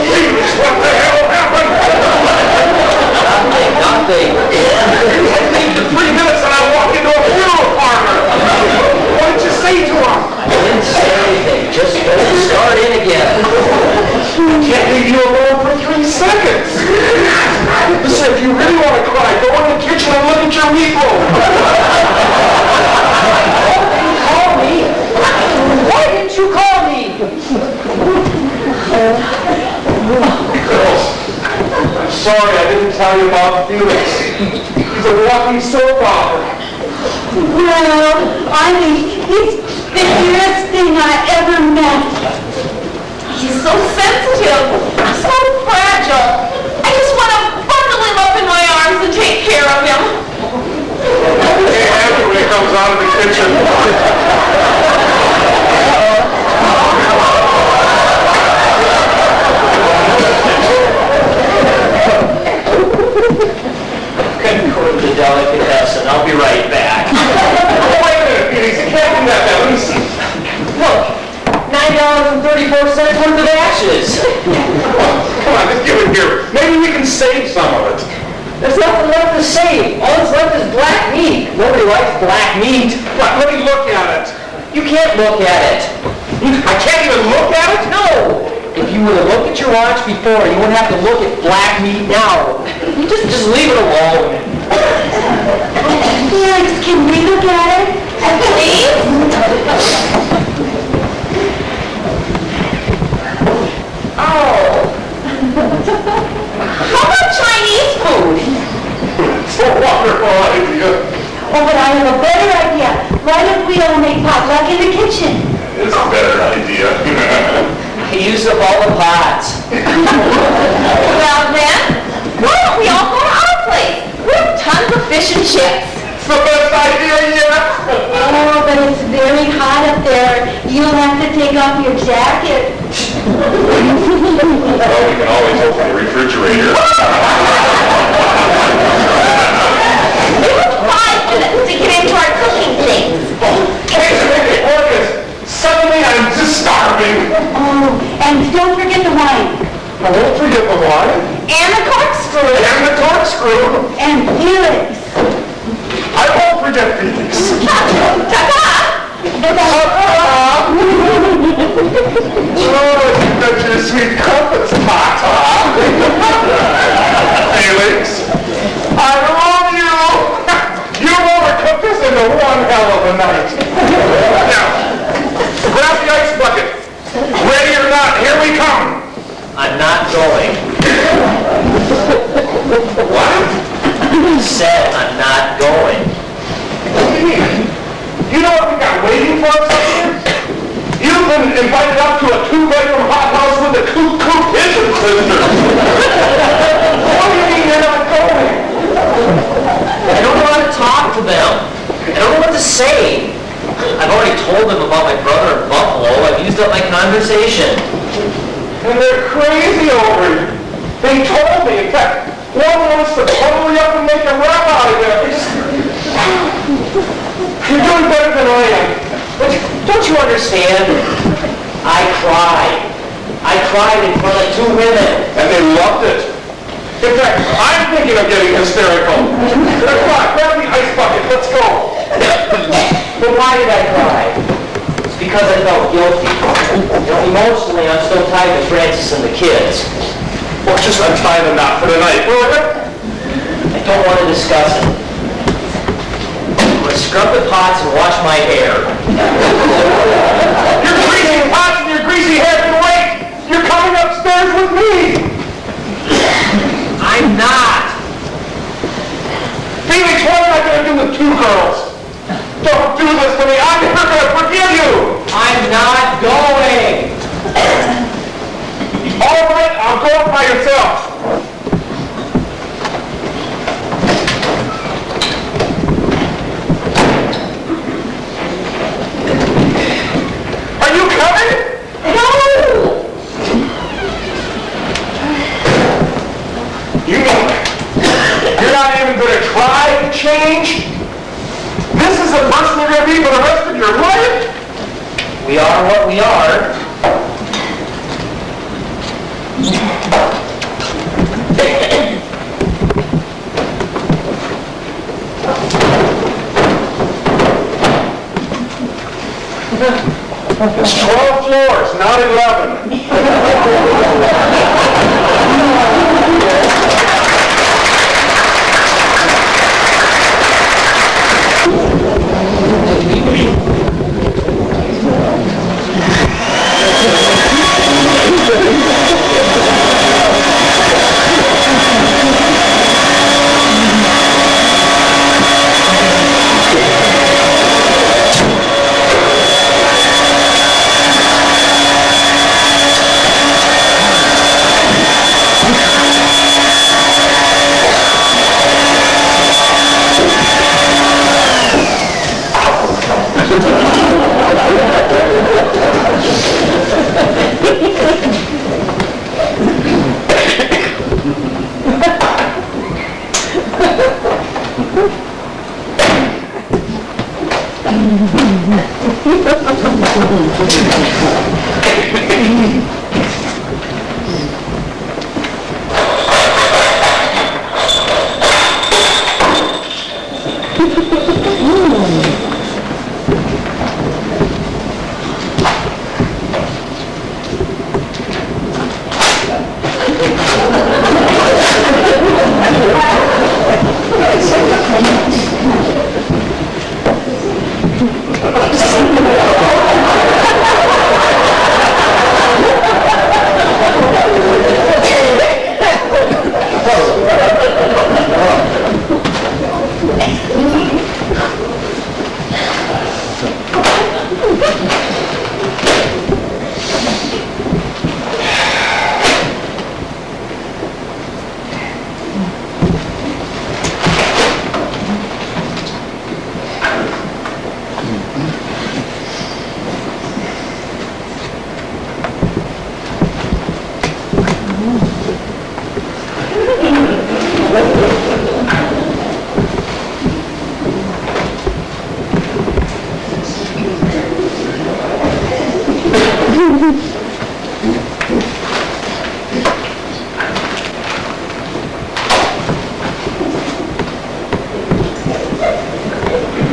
Jeez, what the hell happened? Nothing. I think the 3 minutes and I walked into a funeral parlor. What did you say to him? I didn't say anything. Just start in again. I can't leave you alone for 3 seconds. Listen, if you really want to cry, go in the kitchen and look at your meatloaf. Call me. Why didn't you call me? Girls, I'm sorry I didn't tell you about Felix. He's a walking soap opera. Well, I think he's the dearest thing I ever met. He's so sensitive, so fragile. I just want to bundle him up in my arms and take care of him. Hey, after when he comes out of the kitchen. Couldn't go to the delicatessen. I'll be right back. Oh, wait a minute, Felix, you can't do that now. Let me see. Look, $9.34 worth of ashes. Come on, just give it here. Maybe we can save some of it. There's nothing left to save. All that's left is black meat. Nobody likes black meat. But let me look at it. You can't look at it. I can't even look at it? No! If you would have looked at your watch before, you wouldn't have to look at black meat now. Just leave it alone. Yeah, Felix, can we look at it? Please? Oh. How about Chinese food? It's a wonderful idea. Oh, but I have a better idea. Why don't we all make potluck in the kitchen? It's a better idea. I used up all the pots. Well then, why don't we all go to our place? We have tons of fish and chips. It's the best idea yet. Oh, but it's very hot up there. You'll have to take off your jacket. Well, we can always open the refrigerator. We have 5 minutes to get into our cooking things. Suddenly I'm just starving. Oh, and don't forget the wine. I won't forget the wine. And the corkscrew. And the corkscrew. And Felix. I won't forget Felix. Ta-ta! Oh, you've got your sweet crumpets, Tata. Felix, I love you. You overcooked us into one hell of a night. Now, grab the ice bucket. Ready or not, here we come. I'm not going. What? Said I'm not going. You know what we got waiting for us up here? You've been invited up to a 2-bedroom hothouse with a coop pigeon sister. What do you mean you're not going? I don't know how to talk to them. I don't know what to say. I've already told them about my brother in Buffalo. I've used up my conversation. And they're crazy over you. They told me, in fact, one wants to pull you up and make a rap out of you. You're doing better than I am. But don't you understand? I cried. I cried in front of 2 women. And they loved it. In fact, I'm thinking of getting hysterical. Come on, grab the ice bucket, let's go. But why did I cry? It's because I felt guilty. You know, emotionally, I'm still tied to Francis and the kids. Well, just untie the knot for the night, will you? I don't want to discuss it. I'm going to scrub the pots and wash my hair. Your greasy pots and your greasy hair can wait. You're coming upstairs with me. I'm not. Felix, what am I going to do with 2 girls? Don't do this to me. I'm never going to forgive you. I'm not going. All right, I'll go by yourself. Are you coming? No! You mean you're not even going to try to change? This is the person you're going to be for the rest of your life? We are what we are. It's 12 floors, not 11.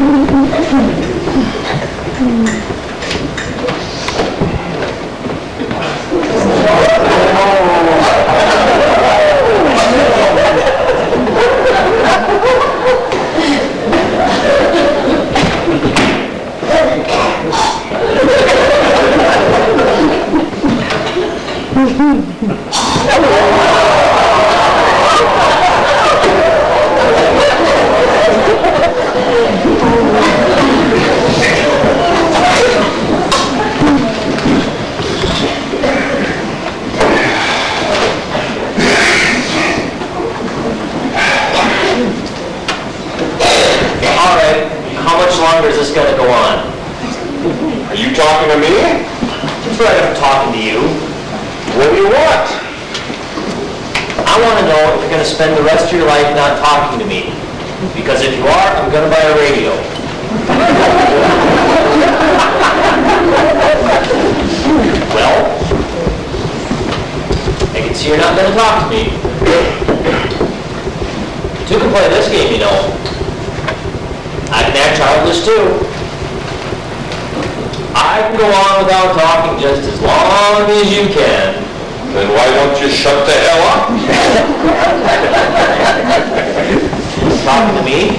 All right, how much longer is this gonna go on? Are you talking to me? That's right, I'm talking to you. What do you want? I want to know if you're going to spend the rest of your life not talking to me. Because if you are, I'm going to buy a radio. Well, I can see you're not going to talk to me. Two can play this game, you know. I can act childish too. I can go on without talking just as long as you can. Then why don't you shut the hell up? Talking to me?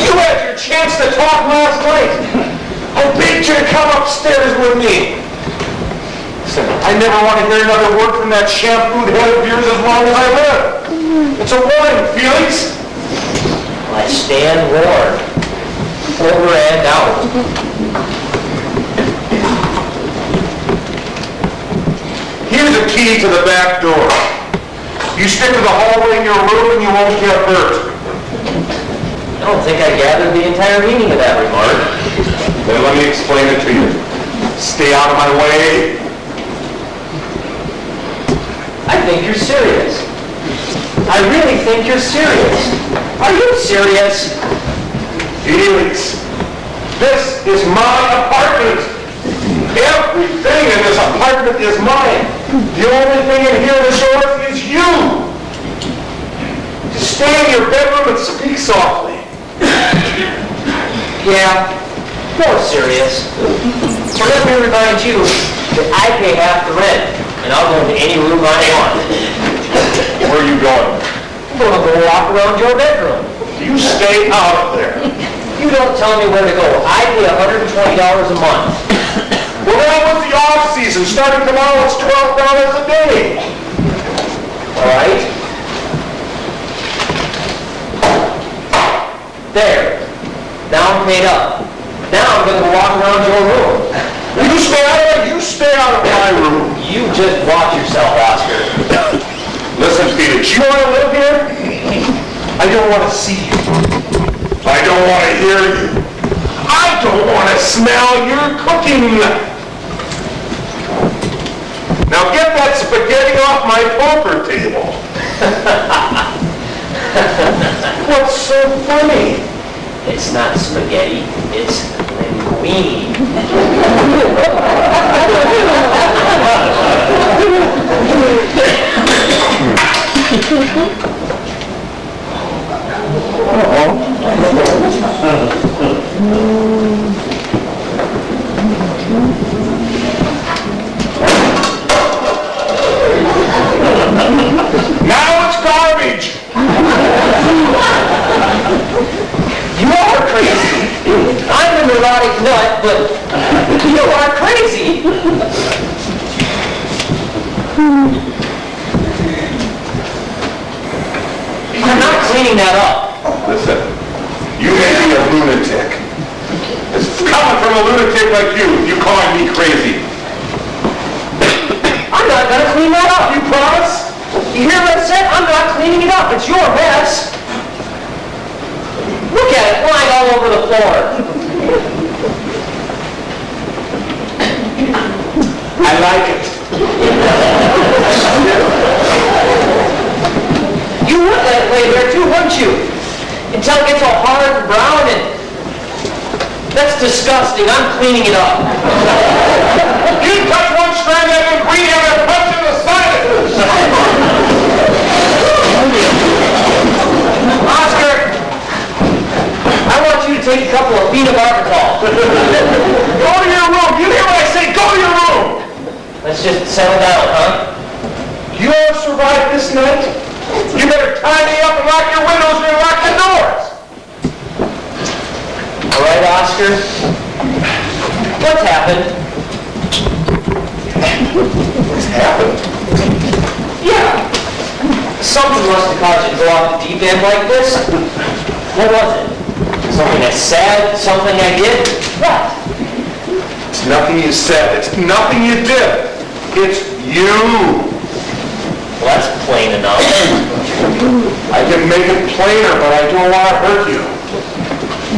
You had your chance to talk last night. I begged you to come upstairs with me. Listen, I never want to hear another word from that shampooed head of yours as long as I live. It's a warning, Felix. I stand warned. Over and out. Here's a key to the back door. You stick to the hallway in your room and you won't get hurt. I don't think I gathered the entire meaning of that remark. Then let me explain it to you. Stay out of my way. I think you're serious. I really think you're serious. Are you serious? Felix, this is my apartment. Everything in this apartment is mine. The only thing in here that's yours is you. Just stay in your bedroom and speak softly. Yeah, more serious. So let me remind you that I pay half the rent, and I'll go into any room I want. Where are you going? I'm going to go walk around your bedroom. You stay out of there. You don't tell me where to go. I pay $120 a month. Well, now with the off season, starting tomorrow, it's $12 a day. All right? There. Now I'm paid up. Now I'm going to walk around your room. You stay out of my room. You just watch yourself, Oscar. Listen, Felix, you want to live here? I don't want to see you. I don't want to hear you. I don't want to smell your cooking. Now get that spaghetti off my poker table. What's so funny? It's not spaghetti. It's linguine. Now it's garbage. You are crazy. I'm a neurotic nut, but you are crazy. I'm not cleaning that up. Listen, you may be a lunatic. This is coming from a lunatic like you calling me crazy. I'm not gonna clean that up. You promise? You hear what I said? I'm not cleaning it up. It's your mess. Look at it lying all over the floor. I like it. You would let it lay there too, wouldn't you? Until it gets all hard and brown and... That's disgusting. I'm cleaning it up. You touch one strand of that ingredient and punch in the side of it. Oscar! take a couple of feet of arbitol. Go to your room. You hear what I say? Go to your room. Let's just settle down, huh? You want to survive this night? You better tie me up and lock your windows and lock the doors. All right, Oscar. What's happened? What's happened? Yeah. Something must have caused you to go off the deep end like this. What was it? Something I said? Something I did? What? It's nothing you said. It's nothing you did. It's you. Well, that's plain enough. I can make it plainer, but I don't want to hurt you.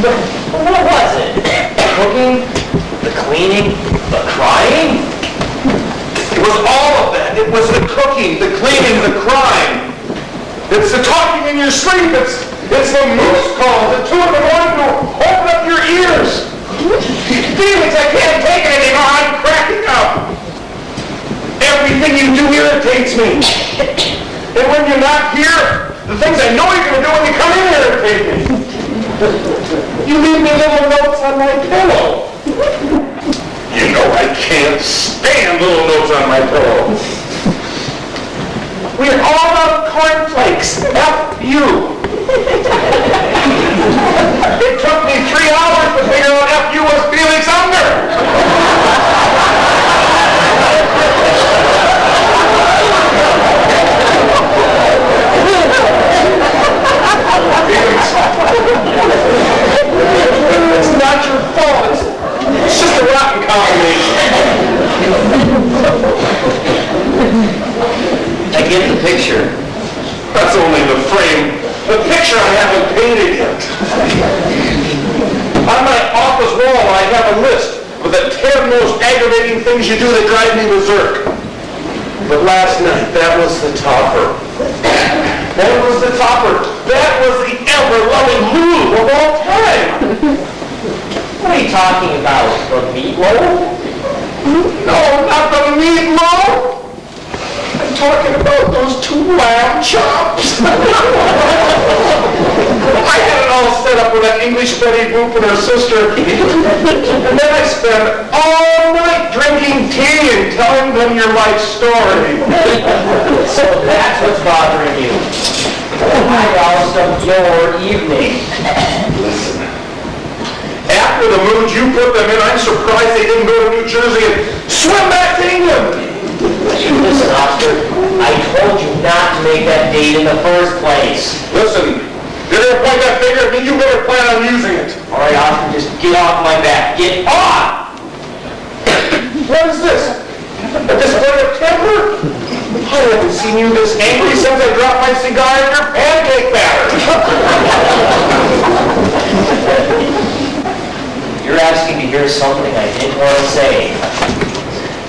But what was it? The cooking? The cleaning? The crying? It was all of that. It was the cooking, the cleaning, the crying. It's the talking in your sleep. It's the moose calls at 2 in the morning to open up your ears. Felix, I can't take it anymore. I'm cracking up. Everything you do irritates me. And when you're not here, the things I know you're going to do when you come in irritate me. You leave me little notes on my pillow. You know I can't stand little notes on my pillow. We're all out of cornflakes. F you. It took me 3 hours to figure out F you was Felix Unger. It's not your fault. It's just a rotten combination. I get the picture. That's only the frame. The picture I haven't painted yet. On my office wall, I have a list of the 10 most aggravating things you do that drive me berserk. But last night, that was the topper. That was the topper. That was the ever-loving move of all time. What are you talking about? The meatloaf? No, not the meatloaf. I'm talking about those 2 lamb chops. I had it all set up with that English Betty Boop and her sister. And then I spent all night drinking tea and telling them your life story. So that's what's bothering you. I roused up your evening. Listen. After the mood you put them in, I'm surprised they didn't go to New Jersey and swim back to England. Listen, Oscar, I told you not to make that date in the first place. Listen, you're going to point that finger at me, you better plan on using it. All right, Oscar, just get off my back. Get off! What is this? A display of temper? I haven't seen you this angry since I dropped my cigar in your pancake batter. You're asking to hear something I didn't want to say.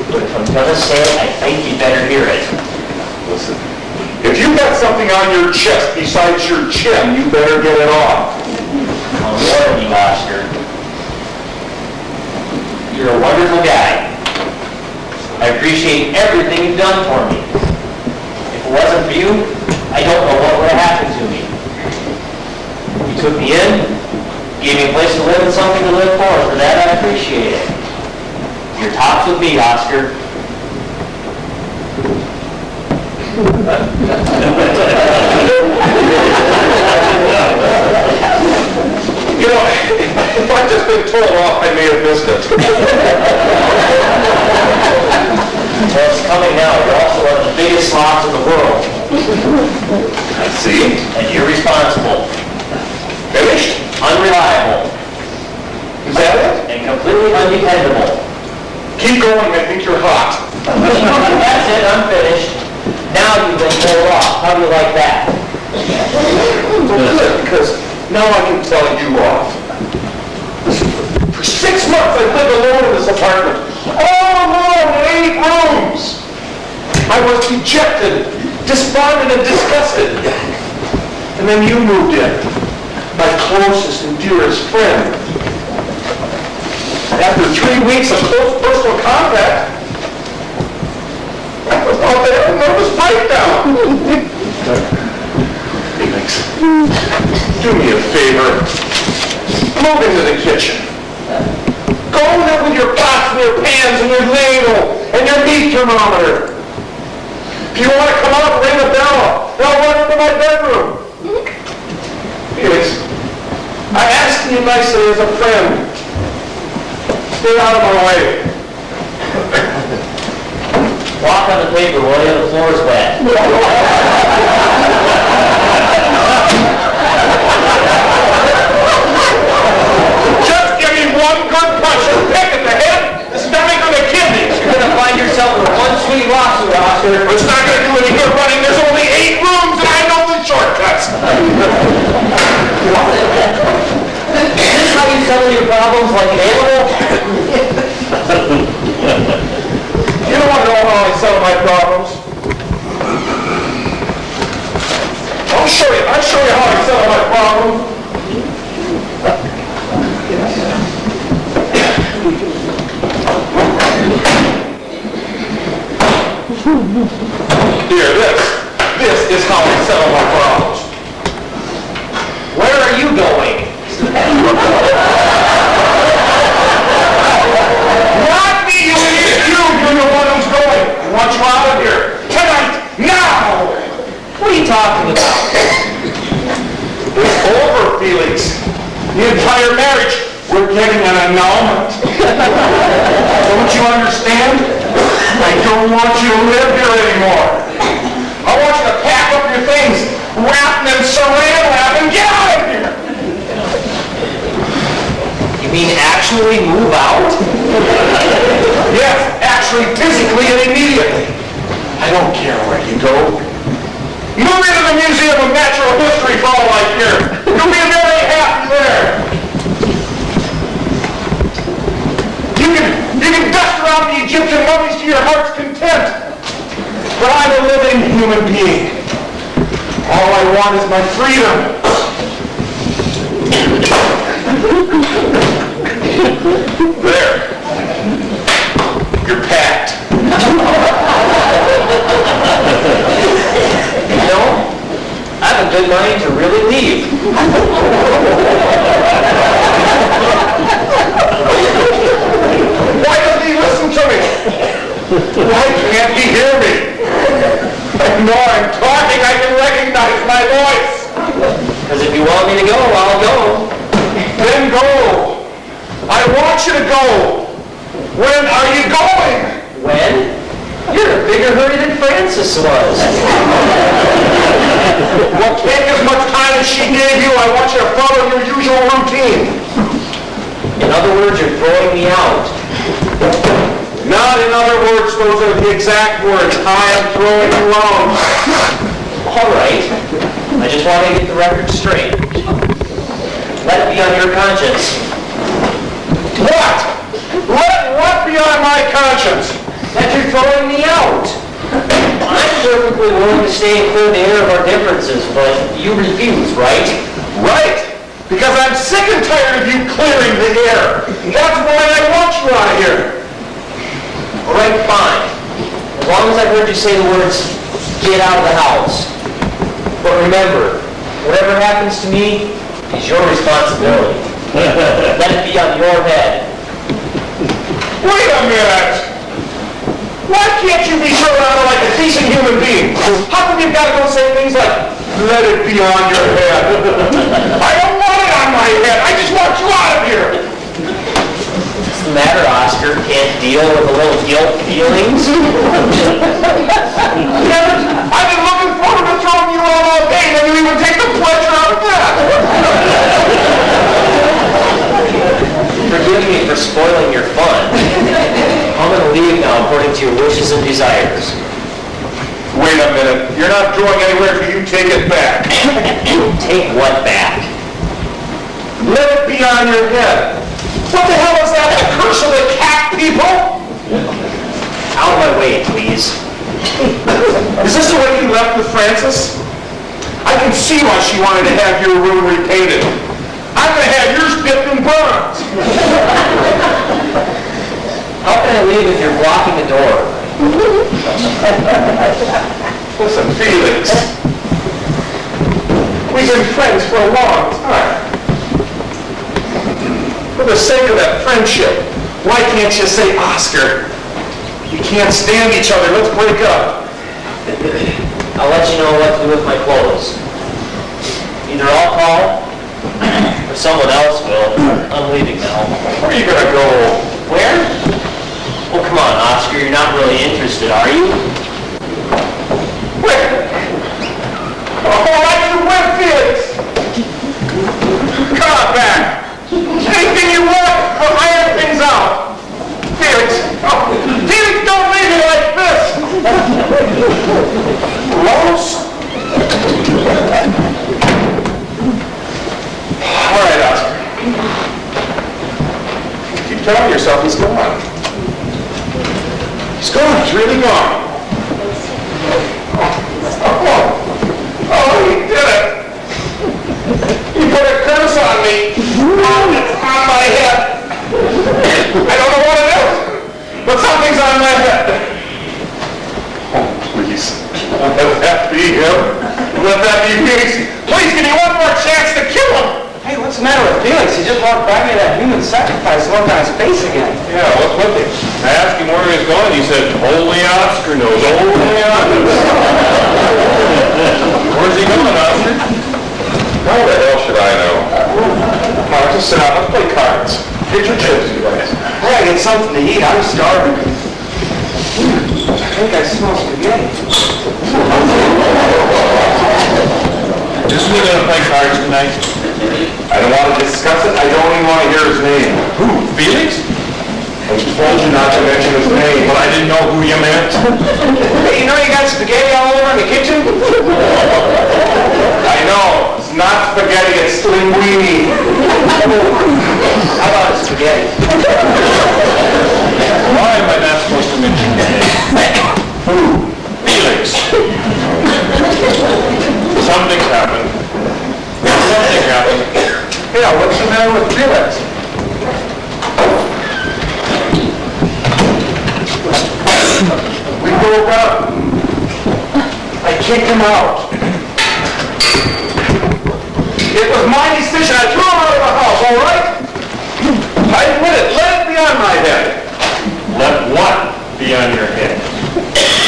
But if I'm going to say it, I think you better hear it. Listen, if you've got something on your chest besides your chin, you better get it off. I'm warning you, Oscar. You're a wonderful guy. I appreciate everything you've done for me. If it wasn't for you, I don't know what would have happened to me. You took me in, gave me a place to live and something to live for. For that, I appreciate it. Your tops with me, Oscar. You know, if I'd just been told off, I may have missed it. Well, it's coming now. You're also one of the biggest slobs in the world. I see. And irresponsible. Finished? Unreliable. Is that it? And completely undependable. Keep going, I think you're hot. That's it, I'm finished. Now you've been told off. How do you like that? Well, good, because now I can tell you off. For 6 months I lived alone in this apartment. All alone in 8 rooms. I was dejected, despondent, and disgusted. And then you moved in, my closest and dearest friend. After 3 weeks of close personal contact, I was about to have a nervous breakdown. Felix, do me a favor. I'm Move into the kitchen. Go in there with your pots and your pans and your ladle and your meat thermometer. If you want to come out, ring the bell. I'll run into my bedroom. Felix, I asked you nicely as a friend. Stay out of my way. Walk on the paper, will you? The floor's wet. Just give me one good punch or pick at the head, the stomach, or the kidneys. You're gonna find yourself with one sweet lawsuit, Oscar. It's not going to do any good running. There's only 8 rooms and I know the shortcuts. Is this how you settle your problems, like an animal? You don't want to know how I settle my problems. I'll show you how I settle my problems. Here, this is how I settle my problems. Where are you going? Not me, you idiot! You're the one who's going. I want you out of here. Tonight, now! What are you talking about? It's over, Felix. The entire marriage, we're getting an annulment. Don't you understand? I don't want you to live here anymore. I want you to pack up your things, wrap them in saran wrap, and get out of here. You mean actually move out? Yes, actually, physically and immediately. I don't care where you go. Move into the Museum of Natural History for all I care. You'll be very happy there. You can dust around the Egyptian mummies to your heart's content. But I'm a living human being. All I want is my freedom. There. You're packed. You know, I have a good mind to really leave. Why doesn't he listen to me? Why can't he hear me? I know I'm talking. I can recognize my voice. Because if you want me to go, I'll go. Then go. I want you to go. When are you going? When? You're in a bigger hurry than Francis was. Well, take as much time as she gave you. I want you to follow your usual routine. In other words, you're throwing me out. Not in other words, those are the exact words. I am throwing you out. All right. I just want to get the record straight. Let it be on your conscience. What? Let what be on my conscience? That you're throwing me out. I'm perfectly willing to stay and clear the air of our differences, but you refuse, right? Right. Because I'm sick and tired of you clearing the air. That's why I want you out of here. All right, fine. As long as I've heard you say the words, get out of the house. But remember, whatever happens to me is your responsibility. Let it be on your head. Wait a minute. Why can't you be sure I'm like a decent human being? How come you've got to go say things like, let it be on your head? I don't want it on my head. I just want you out of here. What's the matter, Oscar? Can't deal with a little guilt feelings? Kevin, I've been looking forward to throwing you out all day, and you even take the pleasure out of that. Forgive me for spoiling your fun. I'm going to leave now according to your wishes and desires. Wait a minute. You're not going anywhere till you take it back. Take what back? Let it be on your head. What the hell is that? The curse of the cat people? Out of my way, please. Is this the way you left with Francis? I can see why she wanted to have your room repainted. I'm going to have yours dipped in bronze. How can I leave if you're blocking the door? Listen, Felix. We've been friends for a long time. For the sake of that friendship, why can't you say, Oscar, you can't stand each other, let's break up? I'll let you know what to do with my clothes. Either I'll call, or someone else will. I'm leaving now. Where are you gonna go? Where? Well, come on, Oscar, you're not really interested, are you? Where? Oh, I can win, Felix! Come on back! Anything you want, I'll iron things out! Felix! Oh, Felix, don't leave me like this! Rose? All right, Oscar. Keep telling yourself he's gone. He's gone. He's really gone. Oh, he did it. He put a curse on me. Oh, it's on my head. I don't know what it is, but something's on my head. Oh, please. Let that be him. Let that be Felix. Please, give me one more chance to kill him. Hey, what's the matter with Felix? He just walked by me that human sacrifice look on his face again. Yeah, what's with him? I asked him where he was going. He said, "Only Oscar knows. Only Oscar." Where's he going, Oscar? How the hell should I know? Come on, just sit down. Let's play cards. Get your chips, you guys. Hey, I get something to eat. I'm starving. I think I smell spaghetti. Isn't he gonna play cards tonight? I don't want to discuss it. I don't even want to hear his name. Who? Felix? I told you not to mention his name. But I didn't know who you meant. Hey, you know you got spaghetti all over in the kitchen? I know. It's not spaghetti, it's linguine. How about spaghetti? Why am I not supposed to mention his name? Who? Felix. Something's happened. Something happened. Yeah, what's the matter with Felix? We broke up. I kicked him out. It was my decision. I threw him out of the house, all right? I admit it. Let it be on my head. Let what be on your head?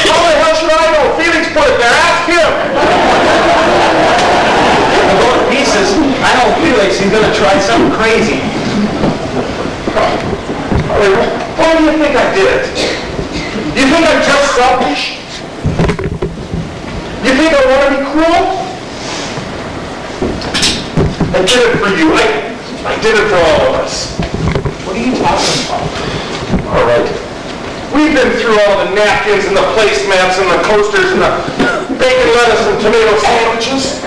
How the hell should I know? Felix put it there. Ask him. To go to pieces, I know Felix, he's gonna try something crazy. Why do you think I did it? You think I'm just selfish? You think I want to be cruel? I did it for you. I did it for all of us. What are you talking about? All right. We've been through all the napkins and the placemats and the coasters and the bacon, lettuce, and tomato sandwiches.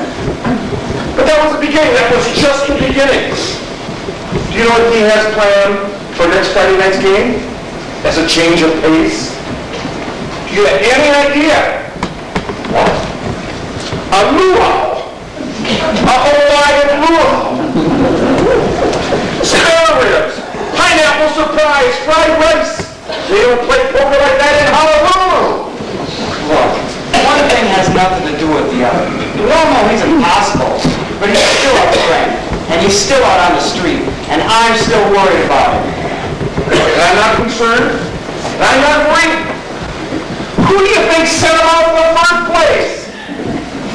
But that was the beginning. That was just the beginning. Do you know what he has planned for next Friday night's game? As a change of pace? Do you have any idea? What? A luau. A Hawaiian luau. Spare ribs. Pineapple surprise. Fried rice. They don't play poker like that in Honolulu. Look, one thing has nothing to do with the other. We all know he's impossible, but he's still a friend, and he's still out on the street, and I'm still worried about him. And I'm not concerned. And I'm not worried. Who do you think sent him out in the first place?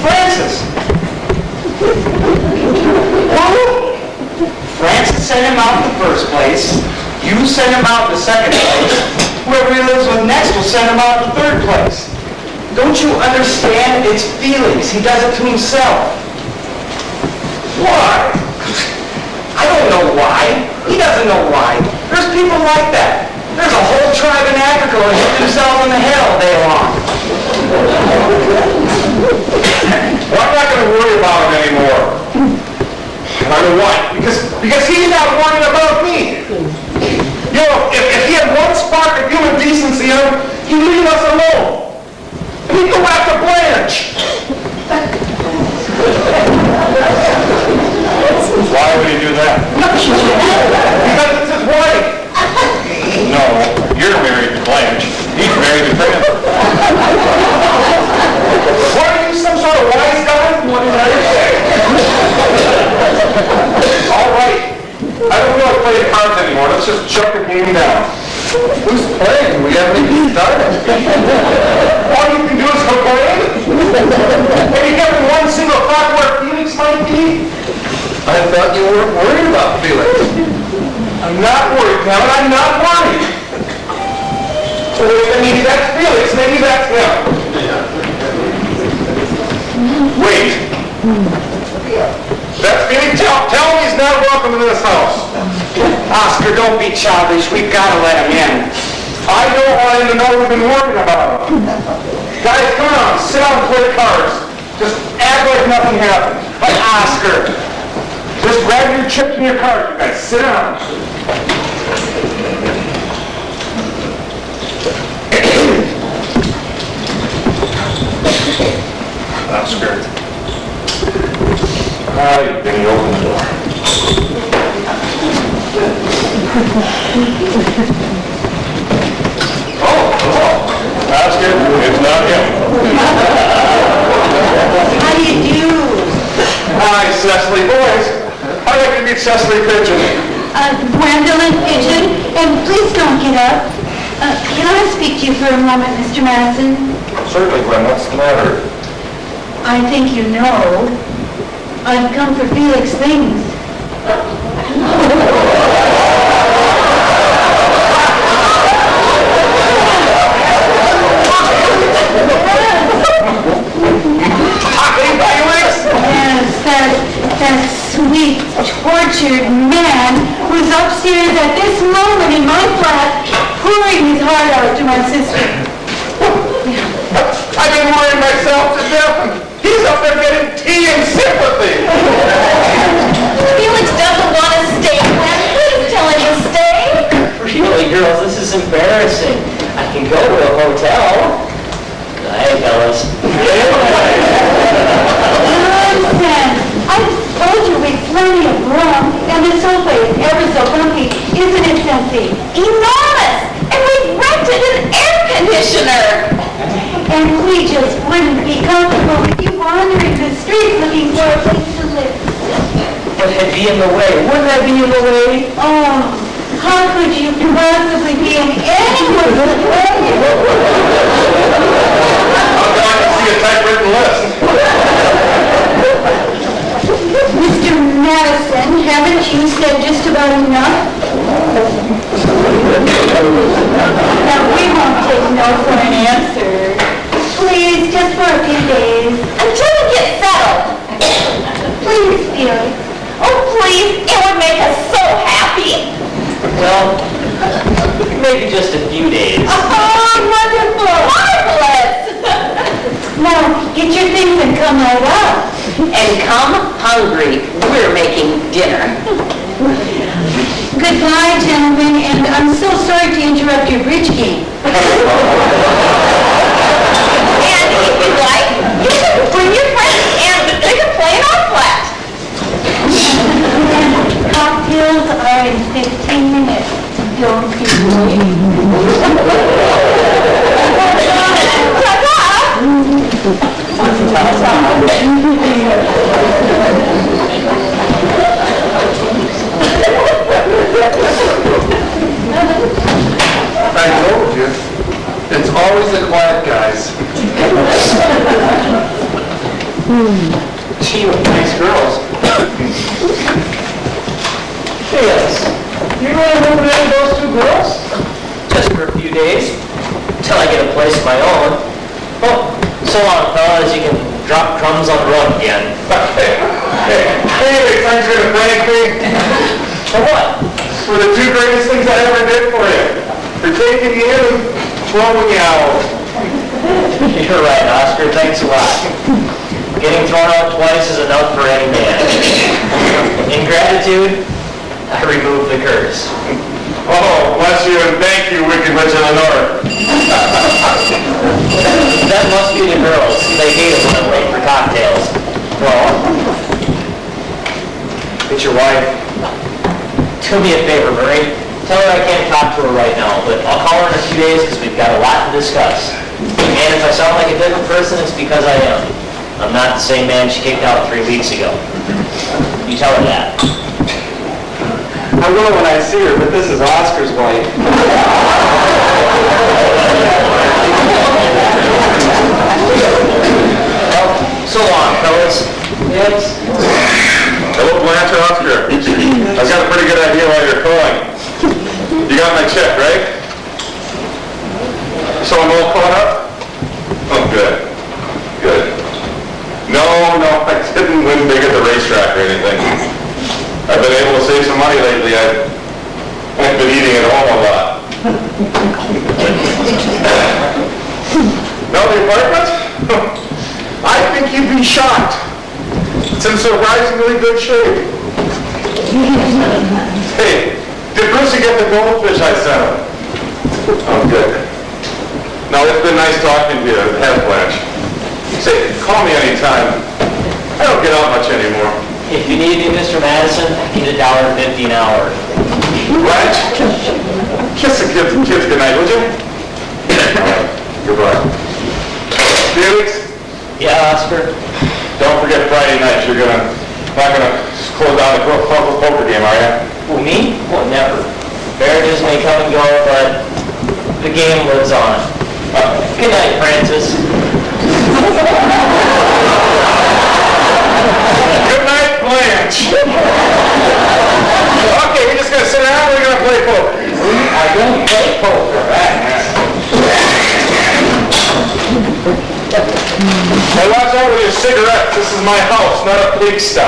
Francis! Who? Francis sent him out in the first place. You sent him out in the second place. Whoever he lives with next will send him out in the third place. Don't you understand? It's Felix. He does it to himself. Why? I don't know why. He doesn't know why. There's people like that. There's a whole tribe in Africa who hit themselves in the head all day long. Well, I'm not going to worry about him anymore. And I know why. Because he's not worrying about me. You know, if he had one spark of human decency in him, he'd leave us alone. He'd go after Blanche. Why would he do that? Because it's his wife. No, you're married to Blanche. He's married to Francis. What are you, some sort of wise guy? What did I say? All right. I don't know how to play a card let's just shut the game down. Who's playing? We haven't even started. All you can do is complain? Have you given one single thought where Felix might be? I thought you weren't worried about Felix. I'm not worried, Kevin, I'm not worried. So wait, maybe that's Felix, maybe that's him. Wait. That's Felix? Tell him he's not welcome in this house. Oscar, don't be childish. We've got to let him in. I don't want him to know we've been worried about him. Guys, come on, sit down and play cards. Just act like nothing happened. But Oscar, Just grab your chips and your cards, you guys. Sit down. Oscar. Then you open the door. Oscar, it's not him. How do you do? Hi, Cecily. Boys, I'd like to meet Cecily Pigeon. Gwendolyn Pigeon, and please don't get up. Can I speak to you for a moment, Mr. Madison? Certainly, Gwen. What's the matter? I think you know. I've come for Felix things. Yes, that sweet, tortured man who's upstairs at this moment in my flat, pouring his heart out to my sister. I've been worrying myself to death, and he's up there getting tea and sympathy. Felix doesn't want to stay, Gwen. Please tell him to stay. Really, girls, this is embarrassing. I can go to a hotel. Hey, fellas. Nonsense. I told you we've plenty of room, and the sofa is ever so comfy. Isn't it, Ceci? Enormous! And we've rented an air conditioner. And we just wouldn't be comfortable with you wandering the streets looking for a place to live. But I'd be in the way. Wouldn't I be in the way? Oh, how could you possibly be in anyone's way? I'm glad to see a typewritten list. Mr. Madison, haven't you said just about enough? Now, we won't take no for an answer. Please, just for a few days. Until we get settled. Please, Felix. Oh, please, it would make us so happy. Well, maybe just a few days. Oh, wonderful. Marvelous. Now, get your things and come right up. And come hungry. We're making dinner. Goodbye, gentlemen, and I'm so sorry to interrupt your bridge game. And if you'd like, you can bring your friends and they can play in our flat. Cocktails are in 15 minutes. Don't be late. I told you. It's always the quiet guys. Gee, what nice girls. Felix, you really moving in with those two girls? Just for a few days, till I get a place of my own. Oh, so long, fellas, you can drop crumbs on the rug again. Hey, thanks for the thank me. For what? For the two greatest things I ever did for you. For taking you in and throwing you out. You're right, Oscar, thanks a lot. Getting thrown out twice is enough for any man. In gratitude, I remove the curse. Oh, bless you and thank you, Wicked Witch of the North. That must be the girls. They hate us when I'm late for cocktails. Well, it's your wife. Do me a favor, Murray. Tell her I can't talk to her right now, but I'll call her in a few days because we've got a lot to discuss. And if I sound like a different person, it's because I am. I'm not the same man she kicked out 3 weeks ago. You tell her that. I I will when I see her, but this is Oscar's wife. So long, fellas. Yes. Hello, Blanche and Oscar. I've got a pretty good idea why you're calling. You got my check, right? So I'm all caught up? Oh, good. Good. No, I didn't win big at the racetrack or anything. I've been able to save some money lately. I've been eating at home a lot. No, the apartment? I think you'd be shocked. It's in surprisingly good shape. Hey, did Brucey get the goldfish I sent him? Oh, good. No, it's been nice talking to you. It has, Blanche. Say, call me anytime. I don't get out much anymore. If you need me, Mr. Madison, I get $1.50 an hour. Blanche, kiss the kids goodnight, would you? All right, goodbye. Felix? Yeah, Oscar? Don't forget Friday night. You're not gonna close down the poker game, are you? Well, me? Well, never. Marriages may come and go, but the game lives on. Good night, Francis. Good night, Blanche. Okay, we're just gonna sit down. We're gonna play poker. I don't play poker. Hey, watch out with your cigarettes. This is my house, not a pigsty.